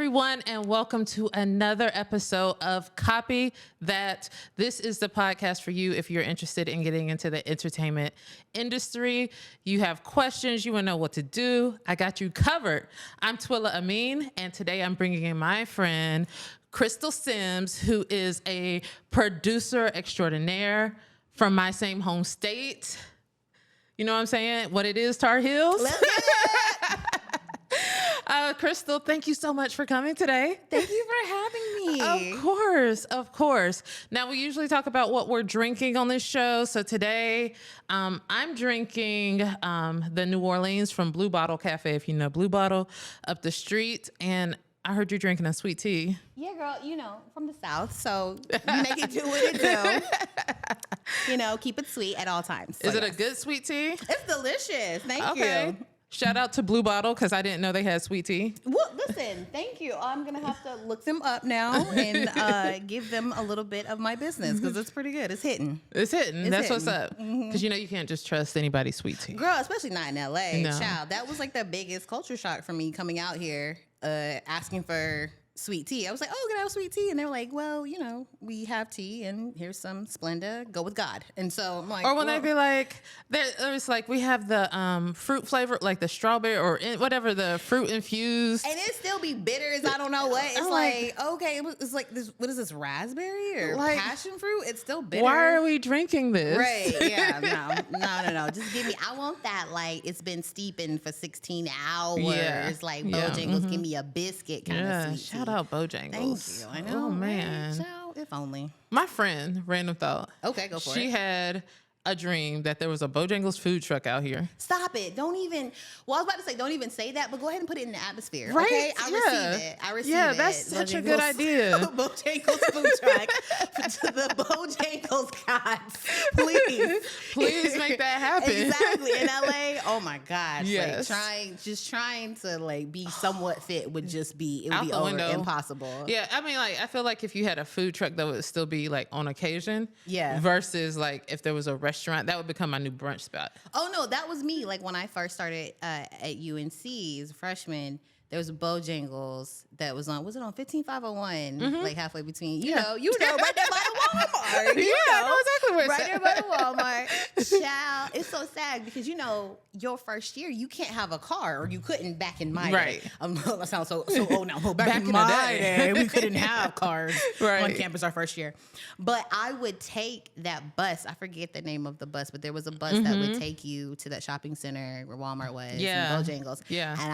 everyone, and welcome to another episode of Copy That. This is the podcast for you if you're interested in getting into the entertainment industry. You have questions, you want to know what to do. I got you covered. I'm Twilla Amin, and today I'm bringing in my friend, Crystal Sims, who is a producer extraordinaire from my same home state. You know what I'm saying? What it is, Tar Heels. Let's get it. Crystal, thank you so much for coming today. Thank you for having me. Of course. Now, we usually talk about what we're drinking on this show. So today, I'm drinking the New Orleans from Blue Bottle Cafe, if you know Blue Bottle, up the street. And I heard you drinking a sweet tea. Yeah, girl, you know, from the South, so you make it do what it do. You know, keep it sweet at all times. So Is it a good sweet tea? It's delicious. Thank you. Shout out to Blue Bottle, because I didn't know they had sweet tea. Well, listen, thank you. I'm going to have to look them up now and give them a little bit of my business, because it's pretty good. It's hitting. That's hitting. what's up. Because you know you can't just trust anybody's sweet tea. Girl, especially not in L.A. No. Child, that was like the biggest culture shock for me coming out here, asking for sweet tea. I was like, oh, can I have sweet tea? And they were like, well, you know, we have tea and here's some Splenda. Go with God. And so I'm like, or when they be like, there's like, we have the fruit flavor, like the strawberry or whatever, the fruit infused. and it still be bitter as I don't know what. It's like, okay, it's like this. What is this, raspberry or Like, passion fruit? It's still bitter. Why are we drinking this? Right? Yeah. No. Just give me. I want that. Like it's been steeping for 16 hours. Yeah. Like Yeah. Bojangles, give me a biscuit kind of sweet tea. Shout out Bojangles. Thank you. I know. Oh man. Right? Child, if only. My friend, random thought. Okay, go for it. She had a dream that there was a Bojangles food truck out here. Stop it. Don't even. Well, I was about to say, don't even say that, but go ahead and put it in the atmosphere. Right? Okay? I Yeah. receive it. I receive it. Yeah, that's such a good idea. Bojangles food truck to the Bojangles gods. Please. Please make that happen. Exactly. In LA, oh my gosh. Yes. Like trying to like be somewhat fit would just be, it would Out be the over window. impossible. Yeah, I mean, like, I feel like if you had a food truck, that would still be like on occasion. Yeah. Versus like if there was a restaurant, that would become my new brunch spot. Oh no, that was me. Like when I first started at UNC as a freshman, there was a Bojangles that was on 15501, like halfway between, you know, right there by the Walmart. I know exactly where it's right at. there by the Walmart. Child, it's so sad because, you know, your first year, you can't have a car, or you couldn't back in my day. I sound so old now. Back in my day, we couldn't have cars on campus our first year. But I would take that bus. I forget the name of the bus, but there was a bus that would take you to that shopping center where Walmart was, and Bojangles. Yeah. And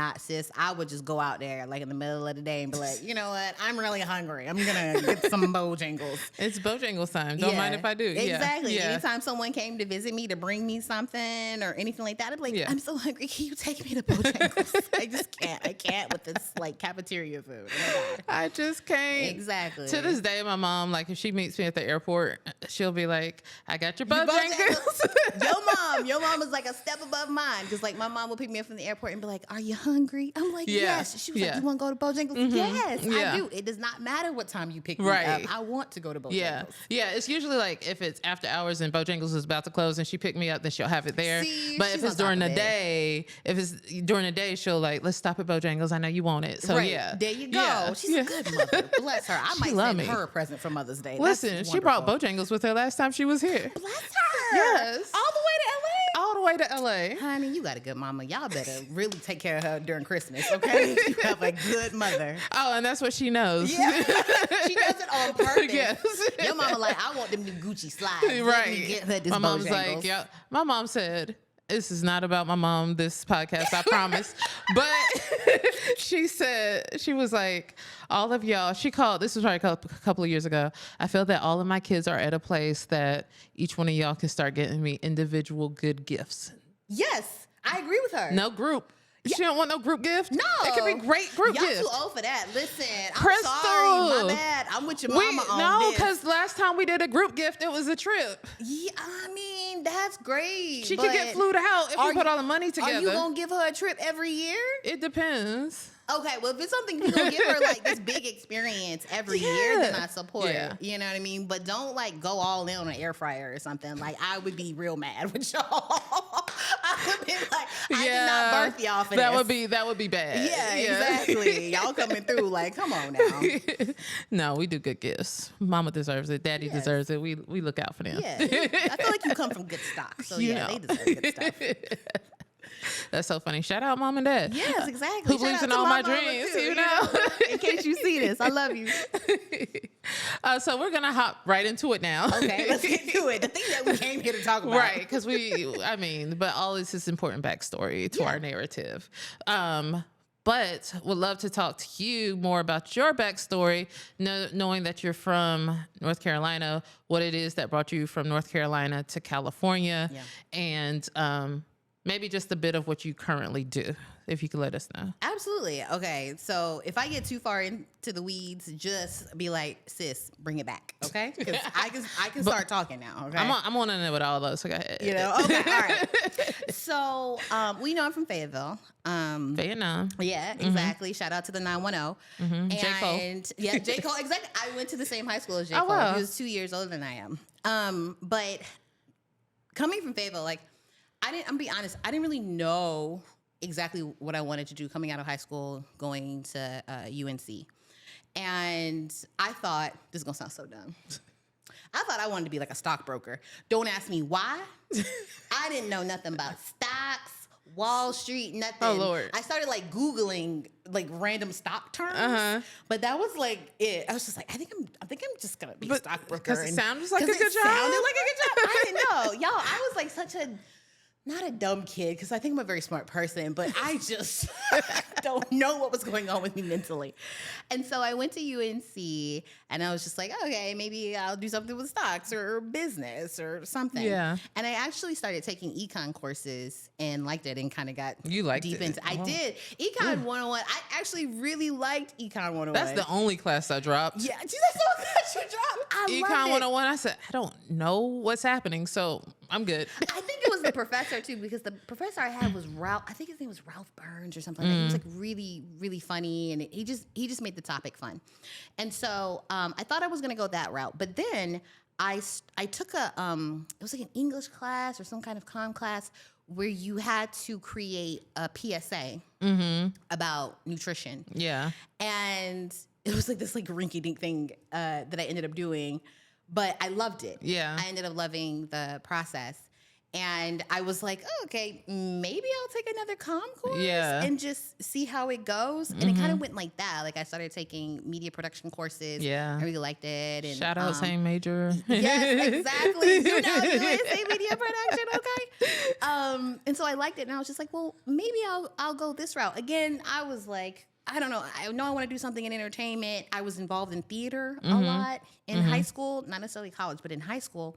I would just go out there like in the middle of the day and be like, you know what? I'm really hungry. I'm gonna get some Bojangles. It's Bojangles time. Don't mind if I do. Exactly. Yeah. Anytime someone came to visit me to bring me something or anything like that, I'd be like, Yeah. I'm so hungry. Can you take me to Bojangles? I just can't. I can't with this like cafeteria food. Oh my God. I just can't. Exactly. To this day, my mom, like, if she meets me at the airport, she'll be like, I got your Bojangles. Your mom is like a step above mine, because like my mom would pick me up from the airport and be like, are you hungry? I'm like, yes. She was like, you want to go to Bojangles? Yes, I do. It does not matter what time you pick me up. I want to go to Bojangles. Yeah. It's usually like if it's after hours and Bojangles is about to close and she picked me up, then she'll have it there. See, but if she's it's on during top the of it. day, she'll like, let's stop at Bojangles. I know you want it. So yeah. There you go. Yeah. She's a good mother. Bless her. I might love send me. her a present for Mother's Day. Listen, That's she brought wonderful. Bojangles with her last time she was here. Bless her. Yes. All the way to LA. All the way to LA. Honey, you got a good mama. Y'all better really take care of her during Christmas, okay? You have a good mother. Oh, and that's what she knows. Yeah. She does it on purpose. Yes. Your mama like, I want them new Gucci slides. Let me Right. get her this My mom's Bojangles. like, yeah. My mom said, this is not about my mom, this podcast, I promise. But she said, she was like, all of y'all, she called, this was probably a couple of years ago. I feel that all of my kids are at a place that each one of y'all can start getting me individual good gifts. Yes, I agree with her. No group. She don't want no group gift? No. It could be great group Y'all gift. too old for that. Listen, Crystal. I'm sorry. My bad. I'm with your mama on No, this. because last time we did a group gift, it was a trip. Yeah, I mean, that's great. She could get flued out if we put all the money together. Are you going to give her a trip every year? It depends. Okay, well, if it's something you're going to give her, like this big experience every year, then I support it. You know what I mean? But don't like go all in on an air fryer or something. Like I would be real mad with y'all. I would be like, I did not birth y'all for this. That would be bad. Yeah, exactly. Y'all coming through like, come on now. No, we do good gifts. Mama deserves it. Daddy deserves it. We look out for them. Yeah, I feel like you come from good stock, so they deserve good stuff. That's so funny. Shout out mom and dad. Yes, exactly. Who believes in all my dreams, you know? In case you see this, I love you. So we're going to hop right into it now. Okay, let's get to it. The thing that we came here to talk about. Right, because but all this is important backstory to our narrative. But would love to talk to you more about your backstory, knowing that you're from North Carolina, what it is that brought you from North Carolina to California, and maybe just a bit of what you currently do, if you could let us know. Absolutely. Okay. So if I get too far into the weeds, just be like, sis, bring it back. Okay. Because I can start talking now. Okay. I'm on to know what all those. So go ahead. You know? Okay. All right. So we know I'm from Fayetteville. Vietnam. Yeah, exactly. Shout out to the 910. Mm-hmm. And J. Cole. Yeah, J. Cole. Exactly. I went to the same high school as J. Cole. Wow. He was 2 years older than I am. But coming from Fayetteville, like, I'm be honest, I didn't really know exactly what I wanted to do coming out of high school, going to UNC. And I thought, this is going to sound so dumb. I thought I wanted to be like a stockbroker. Don't ask me why. I didn't know nothing about stocks, Wall Street, nothing. Oh, Lord. I started like Googling like random stock terms, but that was like it. I was just like, I think I'm just going to be a stockbroker. Because it sounded like a good job. Sounded like a good job. I didn't know. Y'all, I was like such a... not a dumb kid, because I think I'm a very smart person, but I just don't know what was going on with me mentally. And so I went to UNC, and I was just like, okay, maybe I'll do something with stocks or business or something. Yeah. And I actually started taking econ courses and liked it and kind of got deep into it. I did. Econ 101. I actually really liked Econ 101. That's the only class I dropped. Yeah. That's the only class you dropped. I Econ loved it. 101, I said, I don't know what's happening, so I'm good. I think it was the professor too, because the professor I had was Ralph. I think his name was Ralph Burns or something like that. He was like really, really funny, and he just made the topic fun. And so I thought I was gonna go that route, but then I took it was like an English class or some kind of comm class where you had to create a PSA about nutrition. Yeah, and it was like this like rinky-dink thing that I ended up doing. But I loved it. Yeah. I ended up loving the process. And I was like, oh, okay, maybe I'll take another comm course and just see how it goes. And it kind of went like that. Like I started taking media production courses. Yeah. I really liked it. And, shout out, same major. Yes, exactly. You know, same media production, okay? And so I liked it. And I was just like, well, maybe I'll go this route. Again, I was like, I don't know. I know I want to do something in entertainment. I was involved in theater a lot in high school, not necessarily college, but in high school.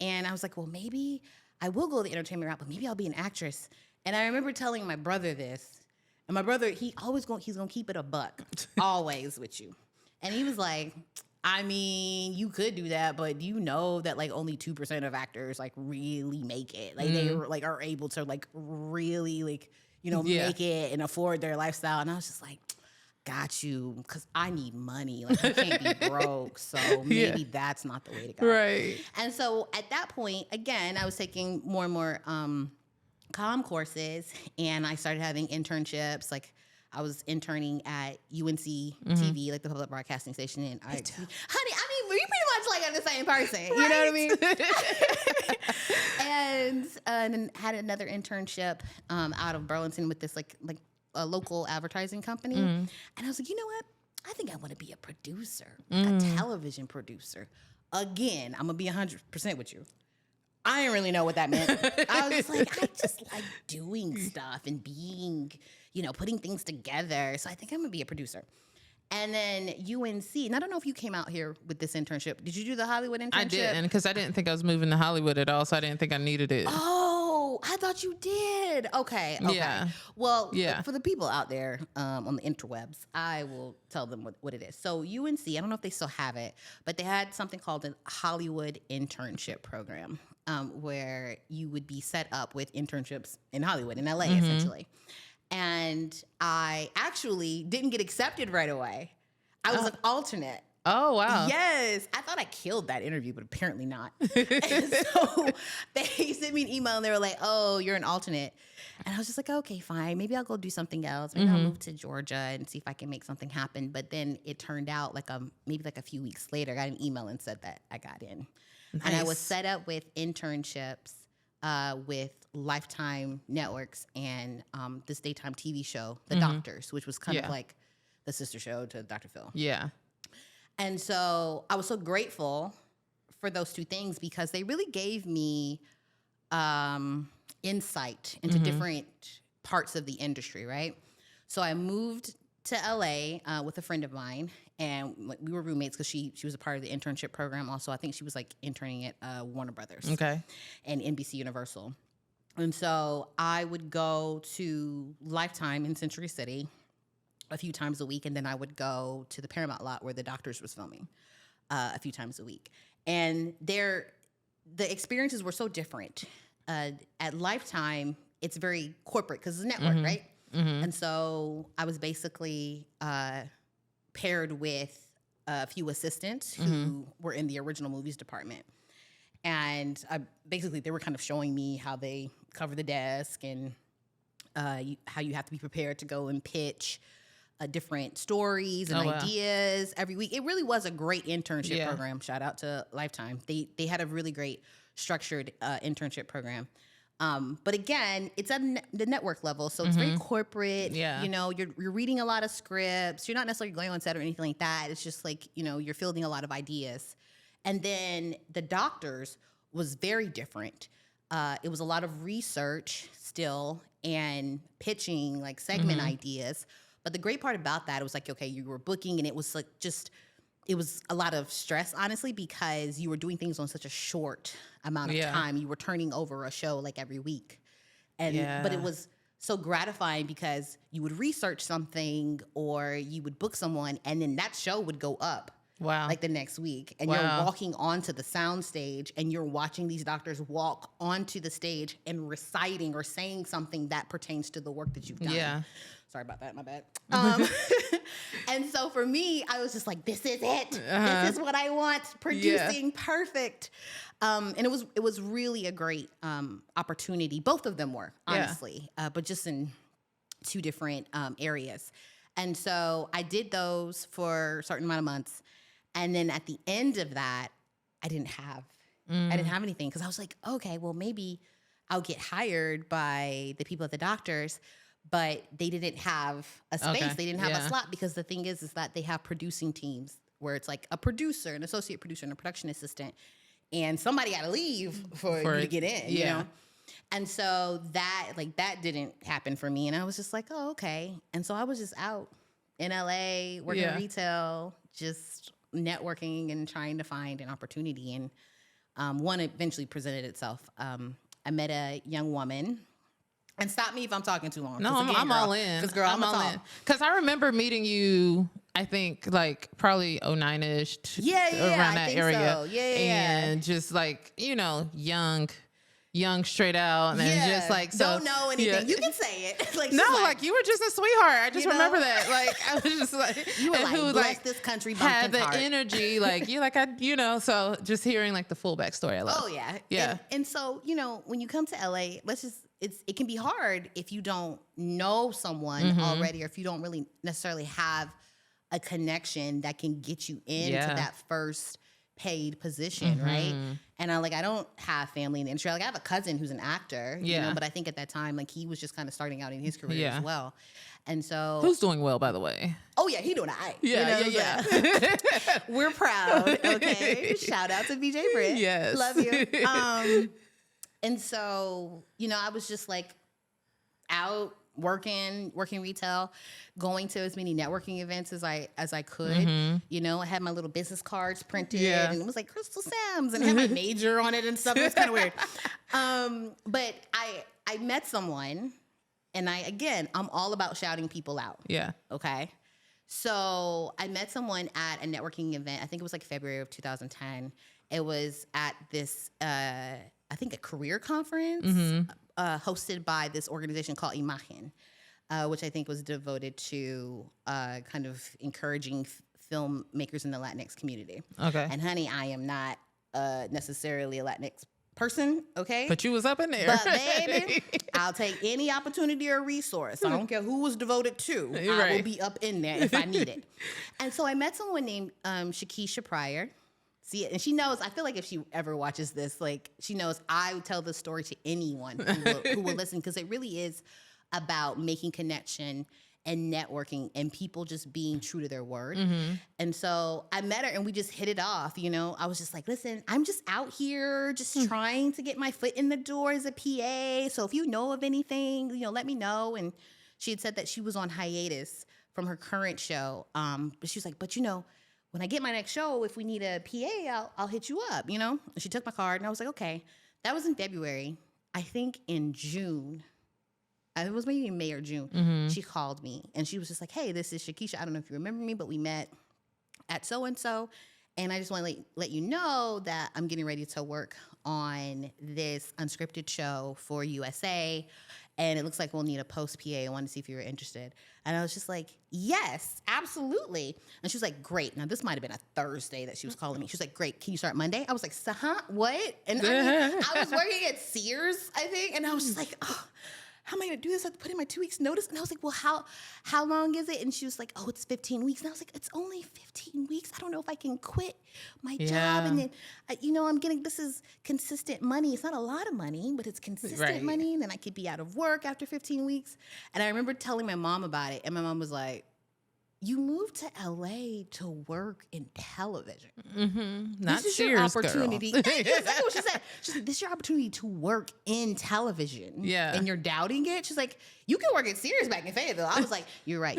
And I was like, well, maybe I will go the entertainment route, but maybe I'll be an actress. And I remember telling my brother this. And my brother, he's going to keep it a buck, always with you. And he was like, I mean, you could do that, but do you know that like only 2% of actors like really make it? Like they like are able to like really like, you know, make it and afford their lifestyle. And I was just like, got you, because I need money. Like, I can't be broke. So maybe that's not the way to go. Right. And so at that point, again, I was taking more and more comm courses, and I started having internships. Like, I was interning at UNC TV, like the public broadcasting station. And honey, I mean, we pretty much like are the same person. You know what I mean? And then had another internship out of Burlington with this like a local advertising company. And I was like, you know what? I think I want to be a producer, a television producer. Again, I'm going to be 100% with you. I didn't really know what that meant. I was just like, I just like doing stuff and being, you know, putting things together. So I think I'm going to be a producer. And then UNC, and I don't know if you came out here with this internship. Did you do the Hollywood internship? I didn't, because I didn't think I was moving to Hollywood at all, so I didn't think I needed it. Oh, I thought you did. Okay. Yeah. Well, for the people out there on the interwebs, I will tell them what it is. So UNC, I don't know if they still have it, but they had something called a Hollywood internship program where you would be set up with internships in Hollywood, in LA, essentially. And I actually didn't get accepted right away. I was an alternate. Oh, wow. Yes. I thought I killed that interview, but apparently not. And so they sent me an email and they were like, oh, you're an alternate. And I was just like, okay, fine. Maybe I'll go do something else. Maybe I'll move to Georgia and see if I can make something happen. But then it turned out maybe a few weeks later, I got an email and said that I got in. Nice. And I was set up with internships with Lifetime Networks and this daytime TV show, The Doctors, which was kind of like the sister show to Dr. Phil. Yeah. And so I was so grateful for those two things because they really gave me insight into different parts of the industry, right? So I moved to LA with a friend of mine, and we were roommates because she was a part of the internship program. Also, I think she was interning at Warner Brothers, and NBC Universal. And so I would go to Lifetime in Century City a few times a week, and then I would go to the Paramount lot where The Doctors was filming a few times a week. And the experiences were so different. At Lifetime, it's very corporate because it's a network, right? And so I was basically paired with a few assistants who were in the original movies department. And basically, they were kind of showing me how they cover the desk and how you have to be prepared to go and pitch different stories and ideas every week. It really was a great internship program. Shout out to Lifetime. They had a really great structured internship program. But again, it's at the network level, so it's very corporate. Yeah. You know, you're reading a lot of scripts. You're not necessarily going on set or anything like that. It's just you're fielding a lot of ideas. And then The Doctors was very different. It was a lot of research still and pitching segment ideas. But the great part about that, it was okay, you were booking, and it was it was a lot of stress, honestly, because you were doing things on such a short amount of time. You were turning over a show every week. But it was so gratifying because you would research something or you would book someone, and then that show would go up. Wow. The next week. And you're walking onto the sound stage and you're watching these doctors walk onto the stage and reciting or saying something that pertains to the work that you've done. Yeah. Sorry about that, my bad. And so for me, I was just this is it. This is what I want. Producing, perfect. And it was really a great opportunity. Both of them were, honestly, but just in two different areas. And so I did those for a certain amount of months. And then at the end of that, I didn't have anything because I was okay, well, maybe I'll get hired by the people at the Doctors. But they didn't have a space. Okay. They didn't have a slot because the thing is that they have producing teams where it's a producer, an associate producer, and a production assistant. And somebody got to leave for you to get in, you know? And so that didn't happen for me. And I was just oh, okay. And so I was just out in LA working retail, just networking and trying to find an opportunity. And one eventually presented itself. I met a young woman. And stop me if I'm talking too long. No, I'm all in. Because I'm all in. Because I remember meeting you, I think probably 09-ish. Around that area. So. And just young, straight out, and just so don't know anything. Yeah. You can say it. You were just a sweetheart. I just remember that. I was just you were who bless this country had the heart. Energy. You're so just hearing the full backstory. I love. Oh yeah. And so when you come to LA, it can be hard if you don't know someone already, or if you don't really necessarily have a connection that can get you into that first paid position, right? And I don't have family in the industry. I have a cousin who's an actor, you know, but I think at that time, he was just kind of starting out in his career as well. And so, who's doing well, by the way? Oh yeah, he doing all right. Yeah. We're proud. Okay, shout out to BJ Britt. Yes, love you. And so, I was just out working retail, going to as many networking events as I could. I had my little business cards printed, and it was Crystal Sam's, and I had my major on it and stuff. It was kind of weird. But I met someone, and I'm all about shouting people out. Yeah. Okay. So I met someone at a networking event. I think it was February of 2010. It was at this, I think, a career conference hosted by this organization called Imagen, which I think was devoted to kind of encouraging filmmakers in the Latinx community. Okay. And honey, I am not necessarily a Latinx person, okay? But you was up in there. But baby, I'll take any opportunity or resource. I don't care who was devoted to. I will be up in there if I need it. And so I met someone named Shakisha Pryor. See, and she knows, I feel like if she ever watches this, like, she knows I would tell this story to anyone who will listen, because it really is about making connection and networking and people just being true to their word. Mm-hmm. And so I met her and we just hit it off. You know, I was just like, listen, I'm just out here just trying to get my foot in the door as a PA. So if you know of anything, you know, let me know. And she had said that she was on hiatus from her current show. But she was like, but you know, when I get my next show, if we need a PA, I'll hit you up, you know? And she took my card and I was like, okay. That was in February. I think in June, it was maybe in May or June, she called me and she was just like, hey, this is Shakisha. I don't know if you remember me, but we met at so-and-so. And I just want to let you know that I'm getting ready to work on this unscripted show for USA. And it looks like we'll need a post PA. I wanted to see if you were interested. And I was just like, yes, absolutely. And she was like, great. Now, this might have been a Thursday that she was calling me. She was like, great. Can you start Monday? I was like, huh? What? And I was working at Sears, I think. And I was just like, oh, how am I going to do this? I have to put in my 2 weeks notice. And I was like, well, how long is it? And she was like, oh, it's 15 weeks. And I was like, it's only 15 weeks. I don't know if I can quit my job. And then, I'm getting, this is consistent money. It's not a lot of money, but it's consistent money. And then I could be out of work after 15 weeks. And I remember telling my mom about it. And my mom was like, you moved to LA to work in television. Mm-hmm. Not this is Sears, your opportunity. girl. Exactly what she said. She said, this is your opportunity to work in television. Yeah. And you're doubting it? She's like, you can work at Sears back in Fayetteville. I was like, you're right.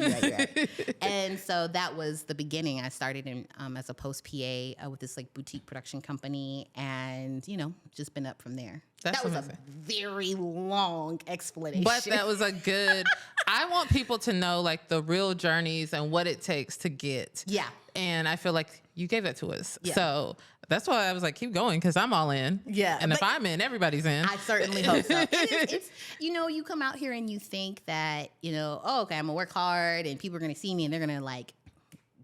And so that was the beginning. I started in as a post PA with this like boutique production company, and just been up from there. That was amazing. A very long explanation. But that was a good, I want people to know like the real journeys and what it takes to get. Yeah. And I feel like you gave that to us. Yeah. So that's why I was like, keep going, because I'm all in. Yeah. And if I'm in, everybody's in. I certainly hope so. It's you come out here and you think that, oh, okay, I'm going to work hard and people are going to see me and they're going to like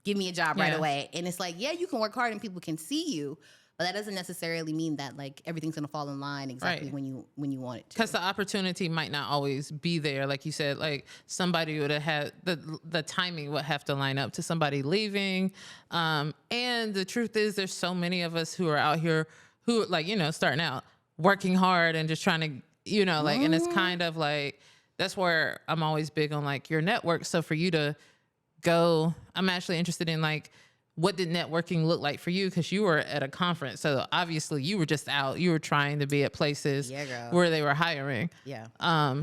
give me a job right away. And it's like, yeah, you can work hard and people can see you. But that doesn't necessarily mean that like everything's going to fall in line exactly when you want it to. Because the opportunity might not always be there. Like you said, like somebody would have had the timing would have to line up to somebody leaving. And the truth is there's so many of us who are out here who like, starting out working hard and just trying to, like, and it's kind of like, that's where I'm always big on like your network. So for you to go, I'm actually interested in like, what did networking look like for you? Because you were at a conference. So obviously you were just out. You were trying to be at places where they were hiring. Yeah.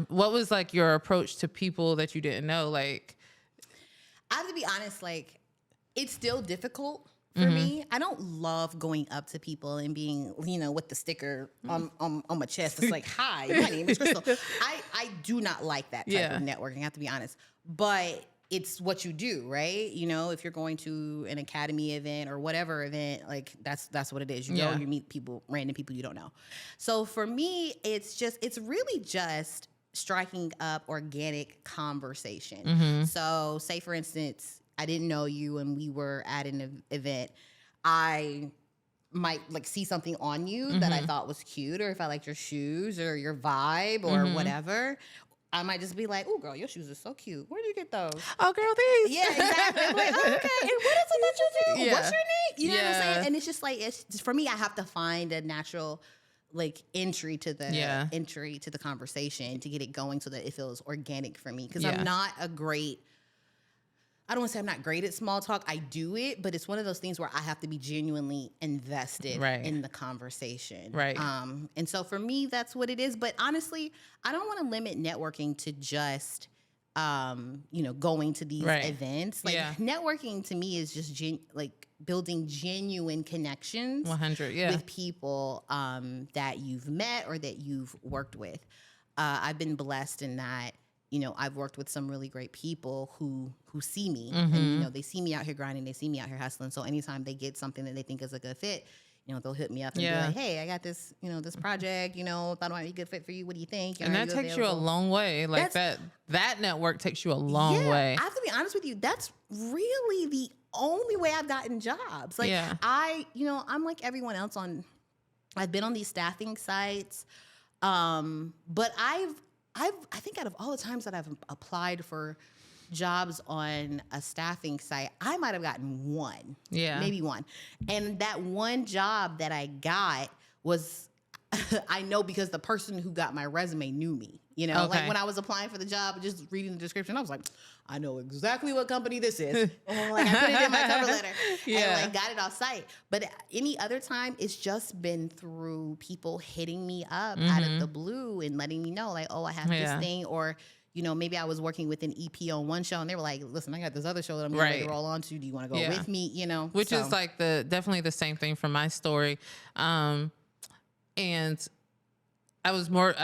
What was like your approach to people that you didn't know? Like, I have to be honest, like it's still difficult for me. I don't love going up to people and being, with the sticker on my chest. It's like, hi, my name is Crystal. I do not like that type of networking. I have to be honest. But it's what you do, right? If you're going to an academy event or whatever event, like that's what it is. You go, you meet people, random people you don't know. So for me, it's really just striking up organic conversation. Mm-hmm. So say for instance, I didn't know you and we were at an event. I might like see something on you that I thought was cute, or if I liked your shoes or your vibe or whatever. I might just be like, oh, girl, your shoes are so cute. Where did you get those? Oh, girl, these. Yeah, exactly. I'm like, oh, okay. And what is it that you do? Yeah. What's your name? You know what I'm saying? And it's just like, for me, I have to find a natural like entry to the conversation to get it going so that it feels organic for me. Because I'm not I don't want to say I'm not great at small talk. I do it, but it's one of those things where I have to be genuinely invested in the conversation. Right. And so for me, that's what it is. But honestly, I don't want to limit networking to just, going to these events. Like networking to me is just building genuine connections 100, with people that you've met or that you've worked with. I've been blessed in that. I've worked with some really great people who see me and, they see me out here grinding, they see me out here hustling. So anytime they get something that they think is a good fit, they'll hit me up and be like, hey, I got this, this project, thought it might be a good fit for you. What do you think? And that takes you a long way. Like that network takes you a long way. I have to be honest with you. That's really the only way I've gotten jobs. Like I'm like everyone else I've been on these staffing sites. But I think out of all the times that I've applied for jobs on a staffing site, I might have gotten one, maybe one. And that one job that I got was, I know because the person who got my resume knew me, like when I was applying for the job, just reading the description, I was like, I know exactly what company this is. And like I put it in my cover letter and like got it off site. But any other time, it's just been through people hitting me up out of the blue and letting me know like, oh, I have this thing, or maybe I was working with an EP on one show and they were like, listen, I got this other show that I'm going to roll on to. Do you want to go with me? Which is like definitely the same thing from my story. And I was more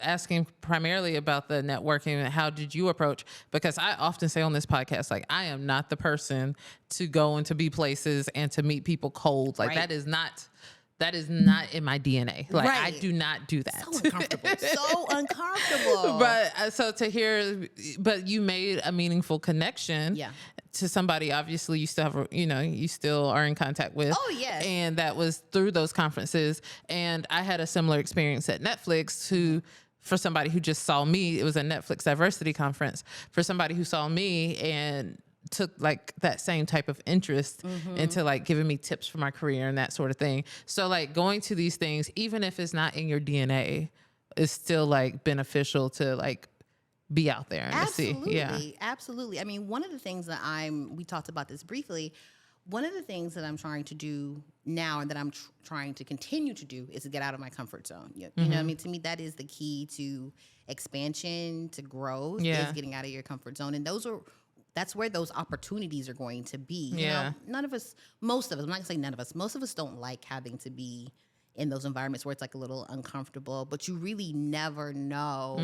asking primarily about the networking and how did you approach, because I often say on this podcast, like, I am not the person to go and to be places and to meet people cold. Like that is not in my DNA. Like I do not do that. So uncomfortable. But you made a meaningful connection to somebody obviously you still have, you still are in contact with. Oh, yes. And that was through those conferences. And I had a similar experience at Netflix for somebody who just saw me. It was a Netflix diversity conference for somebody who saw me and took like that same type of interest into like giving me tips for my career and that sort of thing. So like going to these things, even if it's not in your DNA, is still like beneficial to like be out there and to see. Yeah, absolutely. I mean, one of the things that we talked about this briefly. One of the things that I'm trying to do now and that I'm trying to continue to do is to get out of my comfort zone. You know what I mean? To me, that is the key to expansion, to growth, is getting out of your comfort zone. And that's where those opportunities are going to be. Most of us, I'm not gonna say none of us, most of us don't like having to be in those environments where it's like a little uncomfortable, but you really never know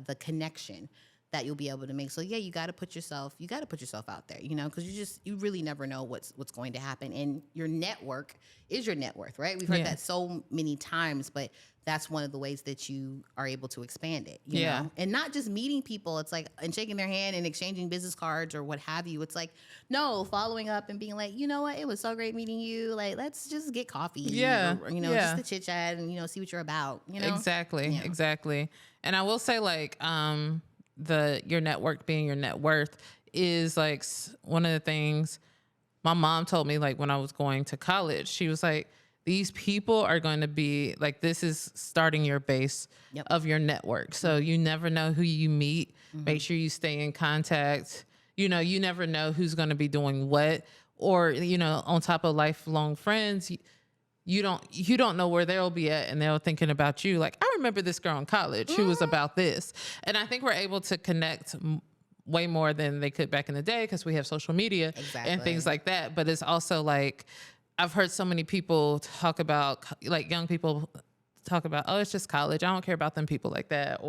the connection that you'll be able to make. So you got to put yourself out there, because you really never know what's going to happen. And your network is your net worth, right? We've heard that so many times, but that's one of the ways that you are able to expand it, you know? And not just meeting people, it's like, and shaking their hand and exchanging business cards or what have you. It's like, no, following up and being like, you know what, it was so great meeting you. Like, let's just get coffee, or, just to chit chat and, see what you're about, Exactly. And I will say like, your network being your net worth is like one of the things my mom told me, like when I was going to college. She was like, these people are going to be like, this is starting your base of your network. So you never know who you meet. Make sure you stay in contact. You never know who's going to be doing what, or, on top of lifelong friends, you don't know where they'll be at, and they're thinking about you. Like, I remember this girl in college who was about this. And I think we're able to connect way more than they could back in the day because we have social media and things like that. But it's also like, I've heard so many people talk about, like young people talk about, oh, it's just college. I don't care about them people like that.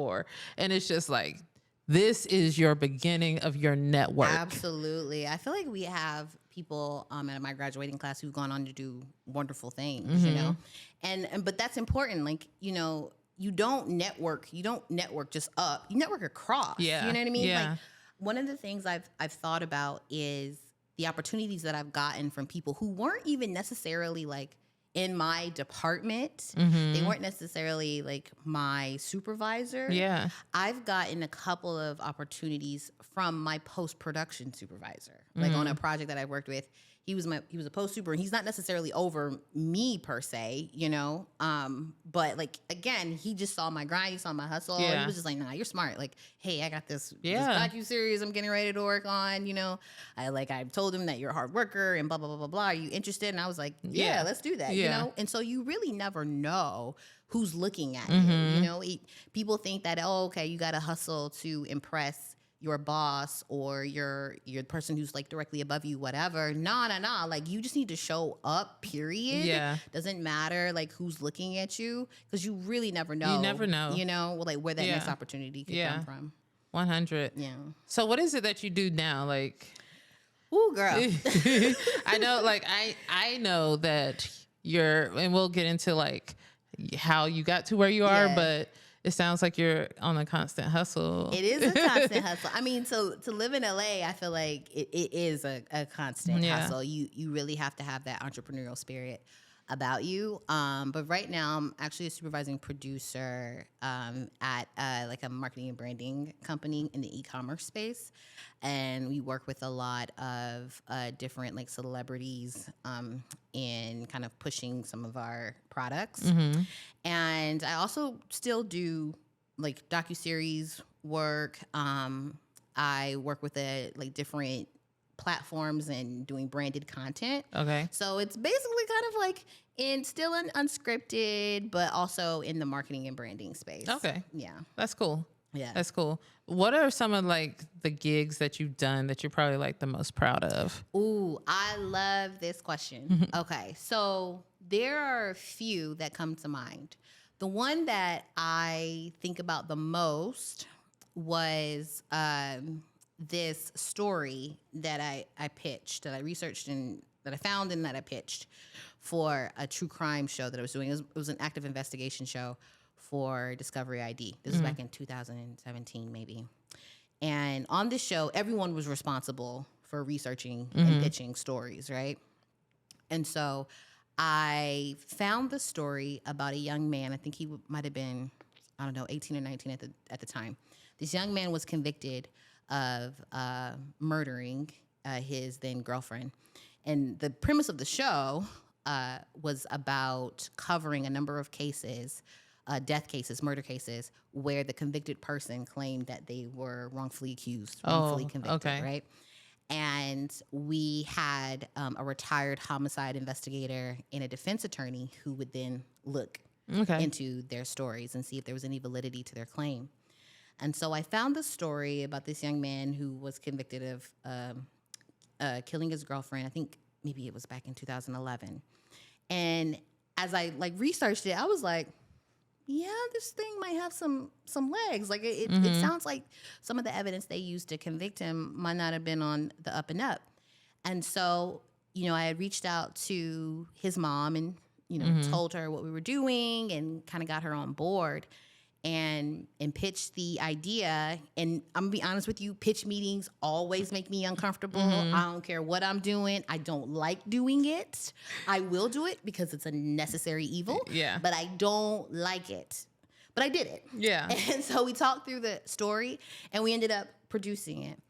And it's just like, this is your beginning of your network. Absolutely. I feel like we have people at my graduating class who've gone on to do wonderful things, but that's important. Like, you don't network just up, you network across. You know what I mean? Like, one of the things I've thought about is the opportunities that I've gotten from people who weren't even necessarily like in my department. They weren't necessarily like my supervisor. I've gotten a couple of opportunities from my post-production supervisor, like on a project that I worked with. He was a post super, and he's not necessarily over me per se, but like, again, he just saw my grind, he saw my hustle. He was just like, nah, you're smart. Like, hey, I got this docu-series I'm getting ready to work on, I told him that you're a hard worker and blah, blah, blah, blah, blah. Are you interested? And I was like, yeah, let's do that, And so you really never know who's looking at you, people think that, you got to hustle to impress your boss or your person who's like directly above you, whatever. Nah. Like, you just need to show up, period. Doesn't matter like who's looking at you, because you really never know. You never know. Like where that next opportunity could come from. 100. Yeah. So what is it that you do now? Like, ooh, girl. I know, like, I know that and we'll get into like how you got to where you are, but it sounds like you're on a constant hustle. It is a constant hustle. I mean, so to live in LA, I feel like it is a constant hustle. You really have to have that entrepreneurial spirit about you. But right now, I'm actually a supervising producer at like a marketing and branding company in the e-commerce space. And we work with a lot of different like celebrities in kind of pushing some of our products. Mm-hmm. And I also still do like docu-series work. I work with like different platforms and doing branded content. Okay. So it's basically kind of like still an unscripted, but also in the marketing and branding space. Okay. Yeah. That's cool. Yeah. That's cool. What are some of like the gigs that you've done that you're probably like the most proud of? Ooh, I love this question. Okay. So there are a few that come to mind. The one that I think about the most was this story that I pitched, that I researched and that I found and that I pitched for a true crime show that I was doing. It was an active investigation show for Discovery ID. This was back in 2017, maybe. And on this show, everyone was responsible for researching and pitching stories, right? And so I found the story about a young man. I think he might have been, 18 or 19 at the time. This young man was convicted of murdering his then girlfriend. And the premise of the show was about covering a number of cases, death cases, murder cases, where the convicted person claimed that they were wrongfully accused, wrongfully convicted, right? And we had a retired homicide investigator and a defense attorney who would then look into their stories and see if there was any validity to their claim. And so I found the story about this young man who was convicted of killing his girlfriend. I think maybe it was back in 2011. And as I like researched it, I was like, yeah, this thing might have some legs. Like it sounds like some of the evidence they used to convict him might not have been on the up and up. And so, I had reached out to his mom and, told her what we were doing and kind of got her on board. And pitched the idea. And I'm gonna be honest with you, pitch meetings always make me uncomfortable. I don't care what I'm doing. I don't like doing it. I will do it because it's a necessary evil. Yeah. But I don't like it. But I did it. Yeah. And so we talked through the story and we ended up producing it.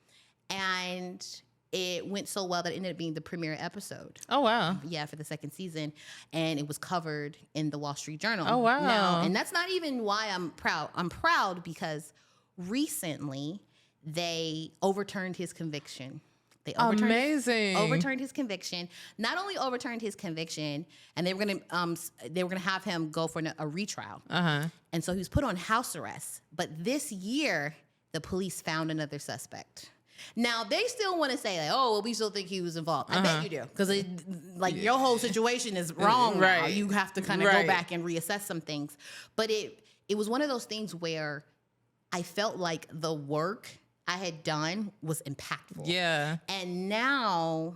And it went so well that it ended up being the premiere episode. Oh, wow. Yeah, for the second season. And it was covered in the Wall Street Journal. Oh, wow. Now, and that's not even why I'm proud. I'm proud because recently they overturned his conviction. They overturned his conviction. Not only overturned his conviction, and they were gonna have him go for a retrial. And so he was put on house arrest. But this year, the police found another suspect. Now, they still want to say, like, oh, well, we still think he was involved. I bet you do. Because, your whole situation is wrong now. You have to kind of go back and reassess some things. But it was one of those things where I felt like the work I had done was impactful. Yeah. And now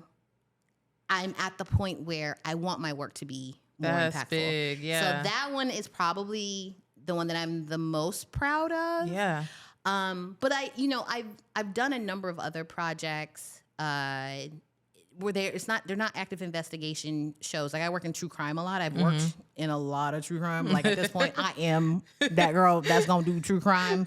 I'm at the point where I want my work to be more impactful. That's big, yeah. So that one is probably the one that I'm the most proud of. Yeah. But I've done a number of other projects where they're not active investigation shows. Like I work in true crime a lot. I've worked in a lot of true crime. Like at this point, I am that girl that's gonna do true crime,